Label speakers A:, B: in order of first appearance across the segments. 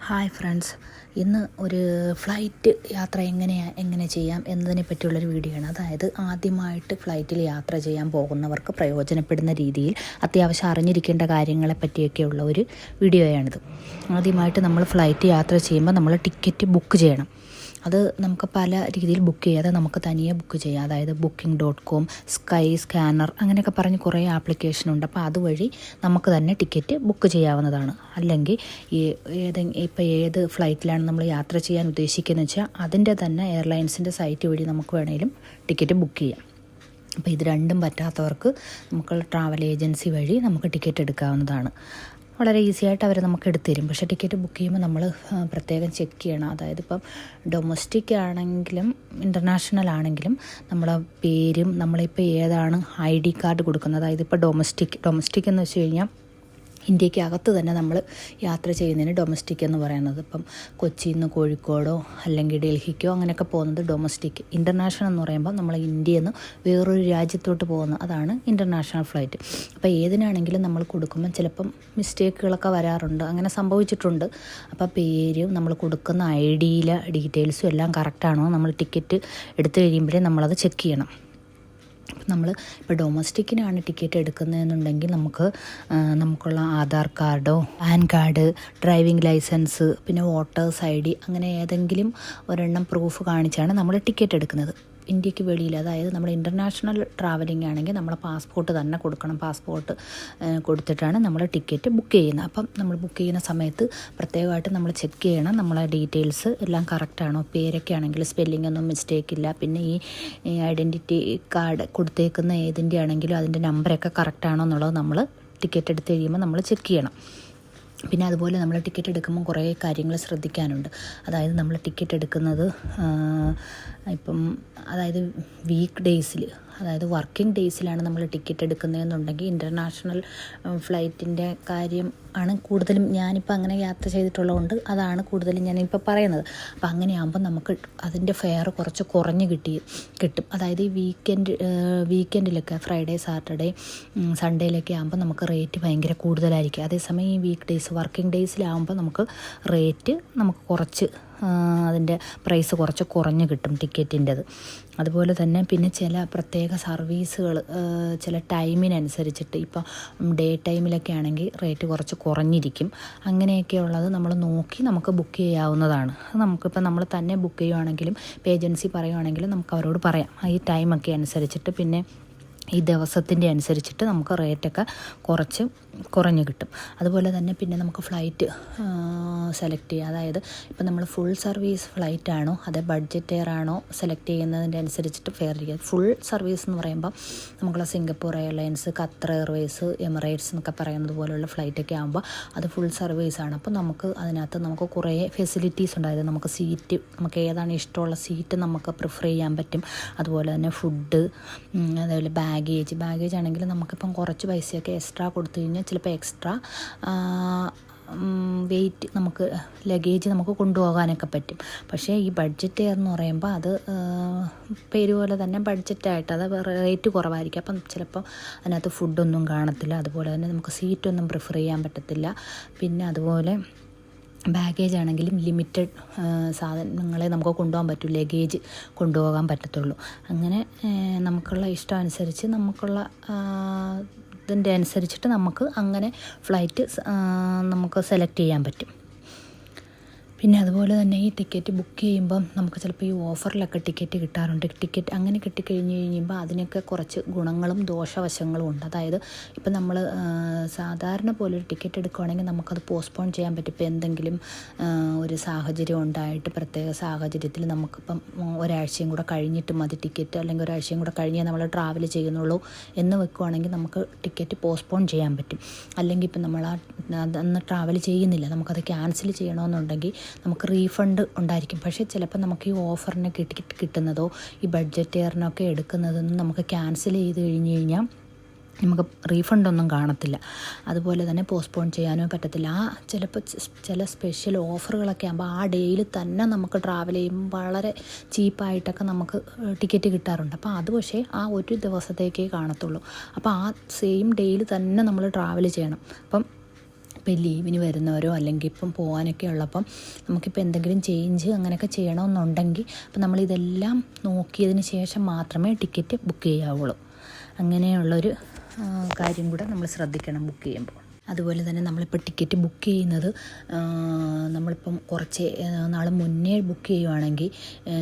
A: Hi friends, ഇന്ന് ഒരു flight യാത്ര എങ്ങനെ ചെയ്യാം എന്നതിനെ പറ്റിയുള്ളൊരു വീഡിയോ ആണ്. അതായത് ആദ്യമായിട്ട് ഫ്ലൈറ്റിൽ യാത്ര ചെയ്യാൻ പോകുന്നവർക്ക് പ്രയോജനപ്പെടുന്ന രീതിയിൽ അത്യാവശ്യം അറിഞ്ഞിരിക്കേണ്ട കാര്യങ്ങളെ പറ്റിയൊക്കെയുള്ള ഒരു വീഡിയോയാണിത്. ആദ്യമായിട്ട് നമ്മൾ ഫ്ലൈറ്റ് യാത്ര ചെയ്യുമ്പോൾ നമ്മൾ ടിക്കറ്റ് ബുക്ക് ചെയ്യണം. അത് നമുക്ക് പല രീതിയിൽ ബുക്ക് ചെയ്യാതെ നമുക്ക് തനിയെ ബുക്ക് ചെയ്യാം. അതായത് Booking.com, സ്കൈ സ്കാനർ അങ്ങനെയൊക്കെ പറഞ്ഞ് കുറേ ആപ്ലിക്കേഷനുണ്ട്. അപ്പോൾ അതുവഴി നമുക്ക് തന്നെ ടിക്കറ്റ് ബുക്ക് ചെയ്യാവുന്നതാണ്. അല്ലെങ്കിൽ ഏത് ഫ്ലൈറ്റിലാണ് നമ്മൾ യാത്ര ചെയ്യാൻ ഉദ്ദേശിക്കുന്നത് വെച്ചാൽ അതിൻ്റെ തന്നെ എയർലൈൻസിൻ്റെ സൈറ്റ് വഴി നമുക്ക് വേണമെങ്കിലും ടിക്കറ്റ് ബുക്ക് ചെയ്യാം. അപ്പോൾ ഇത് രണ്ടും പറ്റാത്തവർക്ക് നമുക്ക് ട്രാവൽ ഏജൻസി വഴി നമുക്ക് ടിക്കറ്റ് എടുക്കാവുന്നതാണ്. വളരെ ഈസി ആയിട്ട് അവർ നമുക്ക് എടുത്തു തരും. പക്ഷേ ടിക്കറ്റ് ബുക്ക് ചെയ്യുമ്പോൾ നമ്മൾ പ്രത്യേകം ചെക്ക് ചെയ്യണം. അതായത് ഇപ്പം ഡൊമസ്റ്റിക് ആണെങ്കിലും ഇൻ്റർനാഷണൽ ആണെങ്കിലും നമ്മളെ പേരും നമ്മളിപ്പോൾ ഏതാണ് ID കാർഡ് കൊടുക്കുന്നത്. അതായത് ഇപ്പോൾ ഡൊമസ്റ്റിക് എന്ന് വെച്ച് കഴിഞ്ഞാൽ ഇന്ത്യക്ക് അകത്ത് തന്നെ നമ്മൾ യാത്ര ചെയ്യുന്നതിന് ഡൊമസ്റ്റിക് എന്ന് പറയുന്നത്. ഇപ്പം കൊച്ചിയിൽ നിന്ന് കോഴിക്കോടോ അല്ലെങ്കിൽ ഡൽഹിക്കോ അങ്ങനെയൊക്കെ പോകുന്നത് ഡൊമസ്റ്റിക്. ഇൻ്റർനാഷണൽ എന്ന് പറയുമ്പോൾ നമ്മൾ ഇന്ത്യയിൽ നിന്ന് വേറൊരു രാജ്യത്തോട്ട് പോകുന്നത്, അതാണ് ഇൻ്റർനാഷണൽ ഫ്ലൈറ്റ്. അപ്പോൾ ഏതിനാണെങ്കിലും നമ്മൾ കൊടുക്കുമ്പം ചിലപ്പം മിസ്റ്റേക്കുകളൊക്കെ വരാറുണ്ട്, അങ്ങനെ സംഭവിച്ചിട്ടുണ്ട്. അപ്പോൾ പേരും നമ്മൾ കൊടുക്കുന്ന IDയിലെ ഡീറ്റെയിൽസും എല്ലാം കറക്റ്റാണോ നമ്മൾ ടിക്കറ്റ് എടുത്തു കഴിയുമ്പോഴേ നമ്മളത് ചെക്ക് ചെയ്യണം. നമ്മൾ ഇപ്പോൾ ഡൊമസ്റ്റിക്കിനാണ് ടിക്കറ്റ് എടുക്കുന്നതെന്നുണ്ടെങ്കിൽ നമുക്കുള്ള ആധാർ കാർഡോ പാൻ കാർഡ്, ഡ്രൈവിംഗ് ലൈസൻസ്, പിന്നെ വോട്ടേഴ്സ് ID അങ്ങനെ ഏതെങ്കിലും ഒരെണ്ണം പ്രൂഫ് കാണിച്ചാണ് നമ്മൾ ടിക്കറ്റ് എടുക്കുന്നത്. ഇന്ത്യക്ക് വെളിയിൽ, അതായത് നമ്മുടെ ഇൻ്റർനാഷണൽ ട്രാവലിംഗ് ആണെങ്കിൽ നമ്മളെ പാസ്പോർട്ട് തന്നെ കൊടുക്കണം. പാസ്പോർട്ട് കൊടുത്തിട്ടാണ് നമ്മൾ ടിക്കറ്റ് ബുക്ക് ചെയ്യുന്നത്. അപ്പം നമ്മൾ ബുക്ക് ചെയ്യുന്ന സമയത്ത് പ്രത്യേകമായിട്ട് നമ്മൾ ചെക്ക് ചെയ്യണം നമ്മളെ ഡീറ്റെയിൽസ് എല്ലാം കറക്റ്റാണോ. പേരൊക്കെ ആണെങ്കിൽ സ്പെല്ലിംഗ് ഒന്നും മിസ്റ്റേക്ക് ഇല്ല. പിന്നെ ഈ ഐഡൻറ്റിറ്റി കാർഡ് കൊടുത്തേക്കുന്ന ഏതിൻ്റെ ആണെങ്കിലും അതിൻ്റെ നമ്പറൊക്കെ കറക്റ്റാണോ എന്നുള്ളത് നമ്മൾ ടിക്കറ്റ് എടുത്ത് കഴിയുമ്പോൾ നമ്മൾ ചെക്ക് ചെയ്യണം. പിന്നെ അതുപോലെ നമ്മൾ ടിക്കറ്റ് എടുക്കുമ്പോൾ കുറേ കാര്യങ്ങൾ ശ്രദ്ധിക്കാനുണ്ട്. അതായത് നമ്മൾ ടിക്കറ്റ് എടുക്കുന്നത് അതായത് വീക്ക് ഡേയ്സിൽ, അതായത് വർക്കിംഗ് ഡേയ്സിലാണ് നമ്മൾ ടിക്കറ്റ് എടുക്കുന്നതെന്നുണ്ടെങ്കിൽ ഇൻ്റർനാഷണൽ ഫ്ലൈറ്റിൻ്റെ കാര്യം ആണ് കൂടുതലും. ഞാനിപ്പോൾ അങ്ങനെ യാത്ര ചെയ്തിട്ടുള്ളതുകൊണ്ട് അതാണ് കൂടുതലും ഞാനിപ്പോൾ പറയുന്നത്. അപ്പോൾ അങ്ങനെയാകുമ്പോൾ നമുക്ക് അതിൻ്റെ ഫെയർ കുറച്ച് കുറഞ്ഞ് കിട്ടും. അതായത് ഈ വീക്കെൻഡിലൊക്കെ ഫ്രൈഡേ, സാറ്റർഡേ, സൺഡേയിലൊക്കെ ആകുമ്പോൾ നമുക്ക് റേറ്റ് ഭയങ്കര കൂടുതലായിരിക്കും. അതേസമയം ഈ വീക്ക് ഡേയ്സ്, വർക്കിംഗ് ഡേയ്സിലാകുമ്പോൾ നമുക്ക് റേറ്റ് കുറച്ച് അതിൻ്റെ പ്രൈസ് കുറച്ച് കുറഞ്ഞ് കിട്ടും ടിക്കറ്റിൻ്റെത്. അതുപോലെ തന്നെ പിന്നെ ചില പ്രത്യേക സർവീസുകൾ ചില ടൈമിനനുസരിച്ചിട്ട്, ഇപ്പോൾ ഡേ ടൈമിലൊക്കെ ആണെങ്കിൽ റേറ്റ് കുറച്ച് കുറഞ്ഞിരിക്കും. അങ്ങനെയൊക്കെയുള്ളത് നമ്മൾ നോക്കി നമുക്ക് ബുക്ക് ചെയ്യാവുന്നതാണ്. നമുക്കിപ്പോൾ നമ്മൾ തന്നെ ബുക്ക് ചെയ്യുവാണെങ്കിലും ഇപ്പോൾ ഏജൻസി പറയുവാണെങ്കിലും നമുക്ക് അവരോട് പറയാം ഈ ടൈമൊക്കെ അനുസരിച്ചിട്ട്, പിന്നെ ഈ ദിവസത്തിൻ്റെ അനുസരിച്ചിട്ട് നമുക്ക് റേറ്റൊക്കെ കുറഞ്ഞ് കിട്ടും. അതുപോലെ തന്നെ പിന്നെ നമുക്ക് ഫ്ലൈറ്റ് സെലക്ട് ചെയ്യുക. അതായത് ഇപ്പോൾ നമ്മൾ ഫുൾ സർവീസ് ഫ്ലൈറ്റ് ആണോ അതേ ബഡ്ജറ്റ് എയർ ആണോ സെലക്ട് ചെയ്യുന്നതിൻ്റെ അനുസരിച്ചിട്ട് ഫെയർ ഇരിക്കുക. ഫുൾ സർവീസ് എന്ന് പറയുമ്പോൾ നമുക്കുള്ള Singapore airlines, Qatar Airways, Emirates എന്നൊക്കെ പറയുന്നത് പോലെയുള്ള ഫ്ലൈറ്റൊക്കെ ആകുമ്പോൾ അത് ഫുൾ സർവീസാണ്. അപ്പോൾ അതിനകത്ത് നമുക്ക് കുറേ ഫെസിലിറ്റീസ് ഉണ്ട്. അതായത് നമുക്ക് സീറ്റ്, നമുക്ക് ഏതാണ് ഇഷ്ടമുള്ള സീറ്റ് നമുക്ക് പ്രിഫർ ചെയ്യാൻ പറ്റും. അതുപോലെ തന്നെ ഫുഡ്, അതേപോലെ ബാഗേജ് ആണെങ്കിൽ നമുക്കിപ്പം കുറച്ച് പൈസയൊക്കെ എക്സ്ട്രാ കൊടുത്തു കഴിഞ്ഞാൽ ചിലപ്പോൾ എക്സ്ട്രാ വെയിറ്റ് നമുക്ക് ലഗേജ് നമുക്ക് കൊണ്ടുപോകാനൊക്കെ പറ്റും. പക്ഷേ ഈ ബഡ്ജറ്റ് എയർ എന്ന് പറയുമ്പോൾ അത് പേര് പോലെ തന്നെ ബഡ്ജറ്റായിട്ട് അത് റേറ്റ് കുറവായിരിക്കും. അപ്പം ചിലപ്പോൾ അതിനകത്ത് ഫുഡൊന്നും കാണത്തില്ല. അതുപോലെ തന്നെ നമുക്ക് സീറ്റൊന്നും പ്രിഫർ ചെയ്യാൻ പറ്റത്തില്ല. പിന്നെ അതുപോലെ ബാഗേജ് ആണെങ്കിലും ലിമിറ്റഡ് സാധനങ്ങളെ നമുക്ക് കൊണ്ടുപോകാൻ പറ്റൂ, ലഗേജ് കൊണ്ടുപോകാൻ പറ്റത്തുള്ളൂ. അങ്ങനെ നമുക്കുള്ള ഇഷ്ടം അനുസരിച്ച് നമുക്കുള്ള ഇതിൻ്റെ അനുസരിച്ചിട്ട് നമുക്ക് അങ്ങനെ ഫ്ലൈറ്റ് നമുക്ക് സെലക്ട് ചെയ്യാൻ പറ്റും. പിന്നെ അതുപോലെ തന്നെ ഈ ടിക്കറ്റ് ബുക്ക് ചെയ്യുമ്പം നമുക്ക് ചിലപ്പോൾ ഈ ഓഫറിലൊക്കെ ടിക്കറ്റ് കിട്ടാറുണ്ട്. ടിക്കറ്റ് അങ്ങനെ കിട്ടിക്കഴിയുമ്പോൾ അതിനൊക്കെ കുറച്ച് ഗുണങ്ങളും ദോഷവശങ്ങളും ഉണ്ട്. അതായത് ഇപ്പം നമ്മൾ സാധാരണ പോലെ ഒരു ടിക്കറ്റ് എടുക്കുകയാണെങ്കിൽ നമുക്കത് പോസ്റ്റ്പോൺ ചെയ്യാൻ പറ്റും. ഇപ്പോൾ എന്തെങ്കിലും ഒരു സാഹചര്യം ഉണ്ടായിട്ട്, പ്രത്യേക സാഹചര്യത്തിൽ നമുക്കിപ്പം ഒരാഴ്ചയും കൂടെ കഴിഞ്ഞിട്ട് മതി ടിക്കറ്റ്, അല്ലെങ്കിൽ ഒരാഴ്ചയും കൂടെ കഴിഞ്ഞേ നമ്മൾ ട്രാവൽ ചെയ്യുന്നുള്ളൂ എന്ന് വെക്കുകയാണെങ്കിൽ നമുക്ക് ടിക്കറ്റ് പോസ്റ്റ്പോൺ ചെയ്യാൻ പറ്റും. അല്ലെങ്കിൽ ഇപ്പം നമ്മൾ അന്ന് ട്രാവൽ ചെയ്യുന്നില്ല, നമുക്കത് ക്യാൻസൽ ചെയ്യണമെന്നുണ്ടെങ്കിൽ നമുക്ക് റീഫണ്ട് ഉണ്ടായിരിക്കും. പക്ഷേ ചിലപ്പോൾ നമുക്ക് ഈ ഓഫറിന് കിട്ടുന്നതോ ഈ ബഡ്ജറ്റ് എയറിനൊക്കെ എടുക്കുന്നതൊന്നും നമുക്ക് ക്യാൻസൽ ചെയ്ത് കഴിഞ്ഞാൽ നമുക്ക് റീഫണ്ടൊന്നും കാണത്തില്ല. അതുപോലെ തന്നെ പോസ്റ്റ്പോൺ ചെയ്യാനോ പറ്റത്തില്ല. ചിലപ്പോൾ ചില സ്പെഷ്യൽ ഓഫറുകളൊക്കെ ആകുമ്പോൾ ആ ഡേയിൽ തന്നെ നമുക്ക് ട്രാവൽ ചെയ്യുമ്പോൾ വളരെ ചീപ്പായിട്ടൊക്കെ നമുക്ക് ടിക്കറ്റ് കിട്ടാറുണ്ട്. അപ്പോൾ അത് പക്ഷേ ആ ഒരു ദിവസത്തേക്കേ കാണത്തുള്ളൂ. അപ്പോൾ ആ സെയിം ഡേയിൽ തന്നെ നമ്മൾ ട്രാവൽ ചെയ്യണം. അപ്പം ഇപ്പം ലീവിന് വരുന്നവരോ അല്ലെങ്കിൽ ഇപ്പം പോകാനൊക്കെ ഉള്ളപ്പം നമുക്കിപ്പോൾ എന്തെങ്കിലും ചേഞ്ച് അങ്ങനെയൊക്കെ ചെയ്യണമെന്നുണ്ടെങ്കിൽ അപ്പം നമ്മളിതെല്ലാം നോക്കിയതിന് ശേഷം മാത്രമേ ടിക്കറ്റ് ബുക്ക് ചെയ്യാവുള്ളൂ. അങ്ങനെയുള്ളൊരു കാര്യം കൂടെ നമ്മൾ ശ്രദ്ധിക്കണം ബുക്ക് ചെയ്യുമ്പോൾ. അതുപോലെ തന്നെ നമ്മളിപ്പോൾ ടിക്കറ്റ് ബുക്ക് ചെയ്യുന്നത് നമ്മളിപ്പം കുറച്ച് നാൾ മുന്നേ ബുക്ക് ചെയ്യുവാണെങ്കിൽ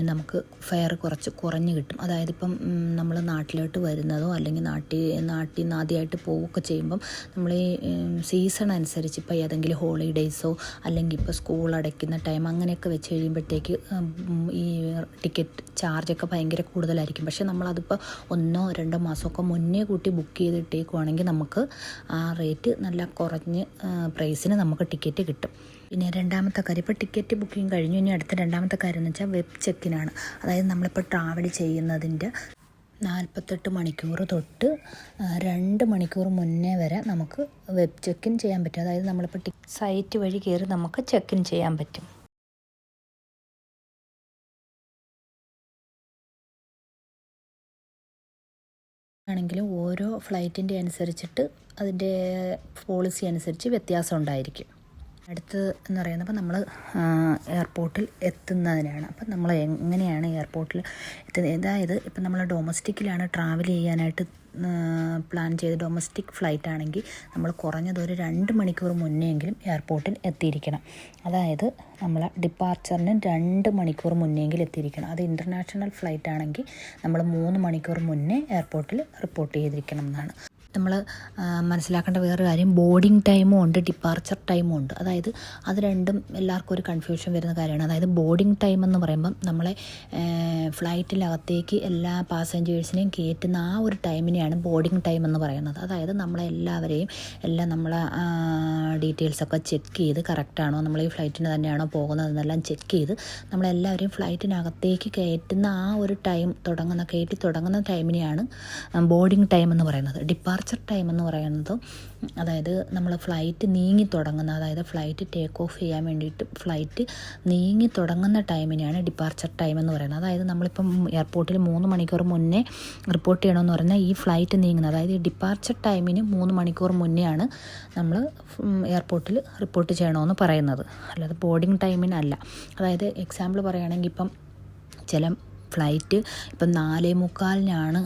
A: നമുക്ക് ഫെയർ കുറച്ച് കുറഞ്ഞ് കിട്ടും. അതായത് ഇപ്പം നമ്മൾ നാട്ടിലോട്ട് വരുന്നതോ അല്ലെങ്കിൽ നാട്ടിൽ നിന്ന് ആദ്യമായിട്ട് പോവുകയൊക്കെ ചെയ്യുമ്പം നമ്മൾ ഈ സീസൺ അനുസരിച്ച് ഇപ്പോൾ ഏതെങ്കിലും ഹോളിഡേയ്സോ അല്ലെങ്കിൽ ഇപ്പോൾ സ്കൂൾ അടയ്ക്കുന്ന ടൈം അങ്ങനെയൊക്കെ വെച്ച് കഴിയുമ്പോഴത്തേക്ക് ഈ ടിക്കറ്റ് ചാർജൊക്കെ ഭയങ്കര കൂടുതലായിരിക്കും. പക്ഷേ നമ്മളതിപ്പോൾ 1-2 മാസമൊക്കെ മുന്നേ കൂട്ടി ബുക്ക് ചെയ്തിട്ടേക്കുവാണെങ്കിൽ നമുക്ക് ആ റേറ്റ് നല്ല കുറഞ്ഞ് പ്രൈസിന് നമുക്ക് ടിക്കറ്റ് കിട്ടും. പിന്നെ രണ്ടാമത്തെ കാര്യം, ഇപ്പോൾ ടിക്കറ്റ് ബുക്കിംഗ് കഴിഞ്ഞു. ഇനി അടുത്ത രണ്ടാമത്തെ കാര്യം എന്ന് വെച്ചാൽ വെബ് ചെക്കിനാണ്. അതായത് നമ്മളിപ്പോൾ ട്രാവൽ ചെയ്യുന്നതിൻ്റെ 48 മണിക്കൂർ തൊട്ട് 2 മണിക്കൂർ മുന്നേ വരെ നമുക്ക് വെബ് ചെക്കിൻ ചെയ്യാൻ പറ്റും. അതായത് നമ്മളിപ്പോൾ സൈറ്റ് വഴി കയറി നമുക്ക് ചെക്കിൻ ചെയ്യാൻ പറ്റും. ആണെങ്കിലും ഓരോ ഫ്ലൈറ്റിൻ്റെ അനുസരിച്ചിട്ട് അതിൻ്റെ പോളിസി അനുസരിച്ച് വ്യത്യാസം ഉണ്ടായിരിക്കും. അടുത്തത് എന്ന് പറയുന്നത് അപ്പോൾ നമ്മൾ എയർപോർട്ടിൽ എത്തുന്നതിനാണ്. അപ്പം നമ്മൾ എങ്ങനെയാണ് എയർപോർട്ടിൽ എത്തുന്നത്? അതായത് ഇപ്പം നമ്മൾ ഡൊമസ്റ്റിക്കിലാണ് ട്രാവൽ ചെയ്യാനായിട്ട് പ്ലാൻ ചെയ്ത് ഡൊമസ്റ്റിക് ഫ്ലൈറ്റ് ആണെങ്കിൽ നമ്മൾ കുറഞ്ഞത് ഒരു 2 മണിക്കൂർ മുന്നെയെങ്കിലും എയർപോർട്ടിൽ എത്തിയിരിക്കണം. അതായത് നമ്മൾ ഡിപ്പാർച്ചറിന് 2 മണിക്കൂർ മുന്നെയെങ്കിലും എത്തിയിരിക്കണം. അത് ഇൻ്റർനാഷണൽ ഫ്ലൈറ്റ് ആണെങ്കിൽ നമ്മൾ 3 മണിക്കൂർ മുന്നേ എയർപോർട്ടിൽ റിപ്പോർട്ട് ചെയ്തിരിക്കണം എന്നാണ്. നമ്മൾ മനസ്സിലാക്കേണ്ട വേറൊരു കാര്യം, ബോർഡിംഗ് ടൈമും ഉണ്ട്, ഡിപ്പാർച്ചർ ടൈമും ഉണ്ട്. അതായത് അത് രണ്ടും എല്ലാവർക്കും ഒരു കൺഫ്യൂഷൻ വരുന്ന കാര്യമാണ്. അതായത് ബോർഡിംഗ് ടൈം എന്ന് പറയുമ്പം നമ്മളെ ഫ്ലൈറ്റിനകത്തേക്ക് എല്ലാ പാസഞ്ചേഴ്സിനെയും കയറ്റുന്ന ആ ഒരു ടൈമിനെയാണ് ബോർഡിംഗ് ടൈം എന്ന് പറയുന്നത്. അതായത് നമ്മളെല്ലാവരെയും നമ്മളെ ഡീറ്റെയിൽസൊക്കെ ചെക്ക് ചെയ്ത് കറക്റ്റാണോ, നമ്മൾ ഈ ഫ്ലൈറ്റിന് തന്നെയാണോ പോകുന്നതെന്നെല്ലാം ചെക്ക് ചെയ്ത് നമ്മളെല്ലാവരെയും ഫ്ലൈറ്റിനകത്തേക്ക് കയറ്റുന്ന ആ ഒരു ടൈം കയറ്റി തുടങ്ങുന്ന ടൈമിനെയാണ് ബോർഡിംഗ് ടൈം എന്ന് പറയുന്നത്. ഡിപ്പാർച്ചർ ടൈം എന്ന് പറയുന്നത് അതായത് നമ്മൾ ഫ്ലൈറ്റ് നീങ്ങി തുടങ്ങുന്ന, അതായത് ഫ്ലൈറ്റ് ടേക്ക് ഓഫ് ചെയ്യാൻ വേണ്ടിയിട്ട് ഫ്ലൈറ്റ് നീങ്ങി തുടങ്ങുന്ന ടൈമിനെയാണ് ഡിപ്പാർച്ചർ ടൈം എന്ന് പറയുന്നത്. അതായത് നമ്മളിപ്പം എയർപോർട്ടിൽ 3 മണിക്കൂർ മുന്നേ റിപ്പോർട്ട് ചെയ്യണമെന്ന് പറഞ്ഞാൽ ഈ ഫ്ലൈറ്റ് നീങ്ങുന്നത്, അതായത് ഡിപ്പാർച്ചർ ടൈമിന് 3 മണിക്കൂർ മുന്നെയാണ് നമ്മൾ എയർപോർട്ടിൽ റിപ്പോർട്ട് ചെയ്യണമെന്ന് പറയുന്നത്, അല്ലാതെ ബോർഡിംഗ് ടൈമിനല്ല. അതായത് എക്സാമ്പിൾ പറയുകയാണെങ്കിൽ ഇപ്പം ചില ഫ്ലൈറ്റ് ഇപ്പം 4:45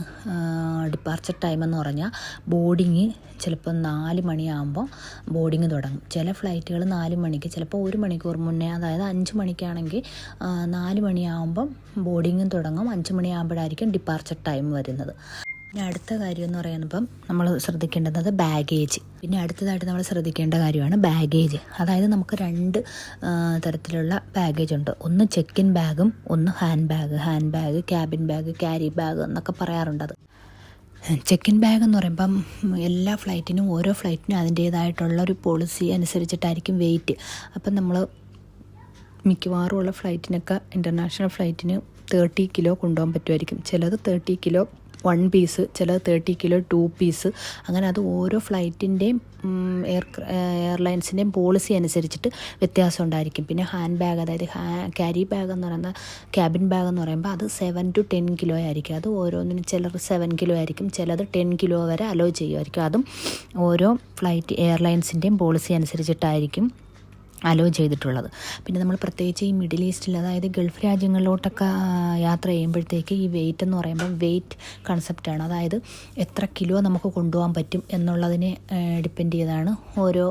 A: ഡിപ്പാർച്ചർ ടൈം എന്ന് പറഞ്ഞാൽ ബോർഡിങ് ചിലപ്പോൾ 4 മണിയാകുമ്പോൾ ബോർഡിങ് തുടങ്ങും. ചില ഫ്ലൈറ്റുകൾ 4 മണിക്ക്, ചിലപ്പോൾ 1 മണിക്കൂർ മുന്നേ, അതായത് 5 മണിക്കാണെങ്കിൽ 4 മണിയാകുമ്പം ബോർഡിങ്ങും തുടങ്ങും. 5 മണിയാകുമ്പോഴായിരിക്കും ഡിപ്പാർച്ചർ ടൈം വരുന്നത്. പിന്നെ അടുത്ത കാര്യം എന്ന് പറയുമ്പം നമ്മൾ ശ്രദ്ധിക്കേണ്ടത് ബാഗേജ്. പിന്നെ അടുത്തതായിട്ട് നമ്മൾ ശ്രദ്ധിക്കേണ്ട കാര്യമാണ് ബാഗേജ്. അതായത് നമുക്ക് 2 തരത്തിലുള്ള ബാഗേജ് ഉണ്ട്. ഒന്ന് ചെക്ക് ഇൻ ബാഗും ഒന്ന് hand bag, cabin bag, carry bag എന്നൊക്കെ പറയാറുണ്ട്. അത് ചെക്ക് ഇൻ ബാഗ് എന്ന് പറയുമ്പം എല്ലാ ഫ്ലൈറ്റിനും ഓരോ ഫ്ലൈറ്റിനും അതിൻ്റേതായിട്ടുള്ളൊരു പോളിസി അനുസരിച്ചിട്ടായിരിക്കും വെയിറ്റ്. അപ്പം നമ്മൾ മിക്കവാറും ഉള്ള ഫ്ലൈറ്റിനൊക്കെ ഇൻ്റർനാഷണൽ ഫ്ലൈറ്റിന് 30 കിലോ കൊണ്ടുപോകാൻ പറ്റുമായിരിക്കും. ചിലത് 30 കിലോ 1 പീസ്, ചിലത് 30 കിലോ 2 പീസ്. അങ്ങനെ അത് ഓരോ ഫ്ലൈറ്റിൻ്റെയും എയർലൈൻസിൻ്റെയും പോളിസി അനുസരിച്ചിട്ട് വ്യത്യാസം ഉണ്ടായിരിക്കും. പിന്നെ ഹാൻഡ് ബാഗ്, അതായത് ക്യാരി ബാഗ് എന്ന് പറയുന്ന ക്യാബിൻ ബാഗ് എന്ന് പറയുമ്പോൾ അത് 7 to 10 കിലോ ആയിരിക്കും. അത് ഓരോന്നിനും ചിലർ 7 കിലോ ആയിരിക്കും, ചിലത് 10 കിലോ വരെ അലോ ചെയ്യുമായിരിക്കും. അതും ഓരോ എയർലൈൻസിൻ്റെയും പോളിസി അനുസരിച്ചിട്ടായിരിക്കും അലോ ചെയ്തിട്ടുള്ളത്. പിന്നെ നമ്മൾ പ്രത്യേകിച്ച് ഈ മിഡിൽ ഈസ്റ്റിൽ, അതായത് ഗൾഫ് രാജ്യങ്ങളിലോട്ടൊക്കെ യാത്ര ചെയ്യുമ്പോഴത്തേക്ക് ഈ വെയിറ്റ് എന്ന് പറയുമ്പോൾ വെയിറ്റ് കൺസെപ്റ്റാണ്. അതായത് എത്ര കിലോ നമുക്ക് കൊണ്ടുപോകാൻ പറ്റും എന്നുള്ളതിനെ ഡിപ്പെൻഡ് ചെയ്താണ് ഓരോ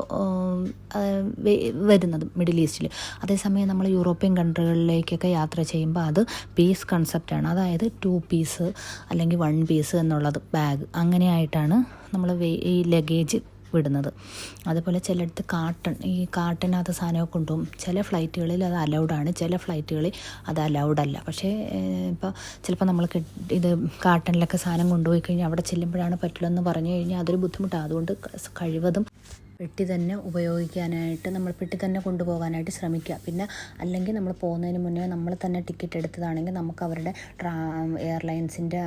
A: വരുന്നത് മിഡിൽ ഈസ്റ്റിൽ. അതേസമയം നമ്മൾ യൂറോപ്യൻ കൺട്രികളിലേക്കൊക്കെ യാത്ര ചെയ്യുമ്പോൾ അത് പീസ് കൺസെപ്റ്റാണ്. അതായത് 2 പീസ് അല്ലെങ്കിൽ 1 പീസ് എന്നുള്ളത് ബാഗ്, അങ്ങനെയായിട്ടാണ് നമ്മൾ ഈ ലഗേജ് വിടുന്നത്. അതുപോലെ ചിലയിടത്ത് കാർട്ടനകത്ത് സാധനമൊക്കെ കൊണ്ടുപോകും. ചില ഫ്ലൈറ്റുകളിൽ അത് അലൗഡാണ്, ചില ഫ്ലൈറ്റുകളിൽ അത് അലൗഡല്ല. പക്ഷേ ഇപ്പോൾ ചിലപ്പോൾ നമ്മൾ ഇത് കാർട്ടനിലൊക്കെ സാധനം കൊണ്ടുപോയി കഴിഞ്ഞാൽ അവിടെ ചെല്ലുമ്പോഴാണ് പറ്റില്ലെന്ന് പറഞ്ഞു കഴിഞ്ഞാൽ അതൊരു ബുദ്ധിമുട്ടാണ്. അതുകൊണ്ട് കഴിവതും പെട്ടി തന്നെ ഉപയോഗിക്കാനായിട്ട്, നമ്മൾ പെട്ടി തന്നെ കൊണ്ടുപോകാനായിട്ട് ശ്രമിക്കുക. പിന്നെ അല്ലെങ്കിൽ നമ്മൾ പോകുന്നതിന് മുന്നേ നമ്മൾ തന്നെ ടിക്കറ്റ് എടുത്തതാണെങ്കിൽ നമുക്ക് അവരുടെ എയർലൈൻസിൻ്റെ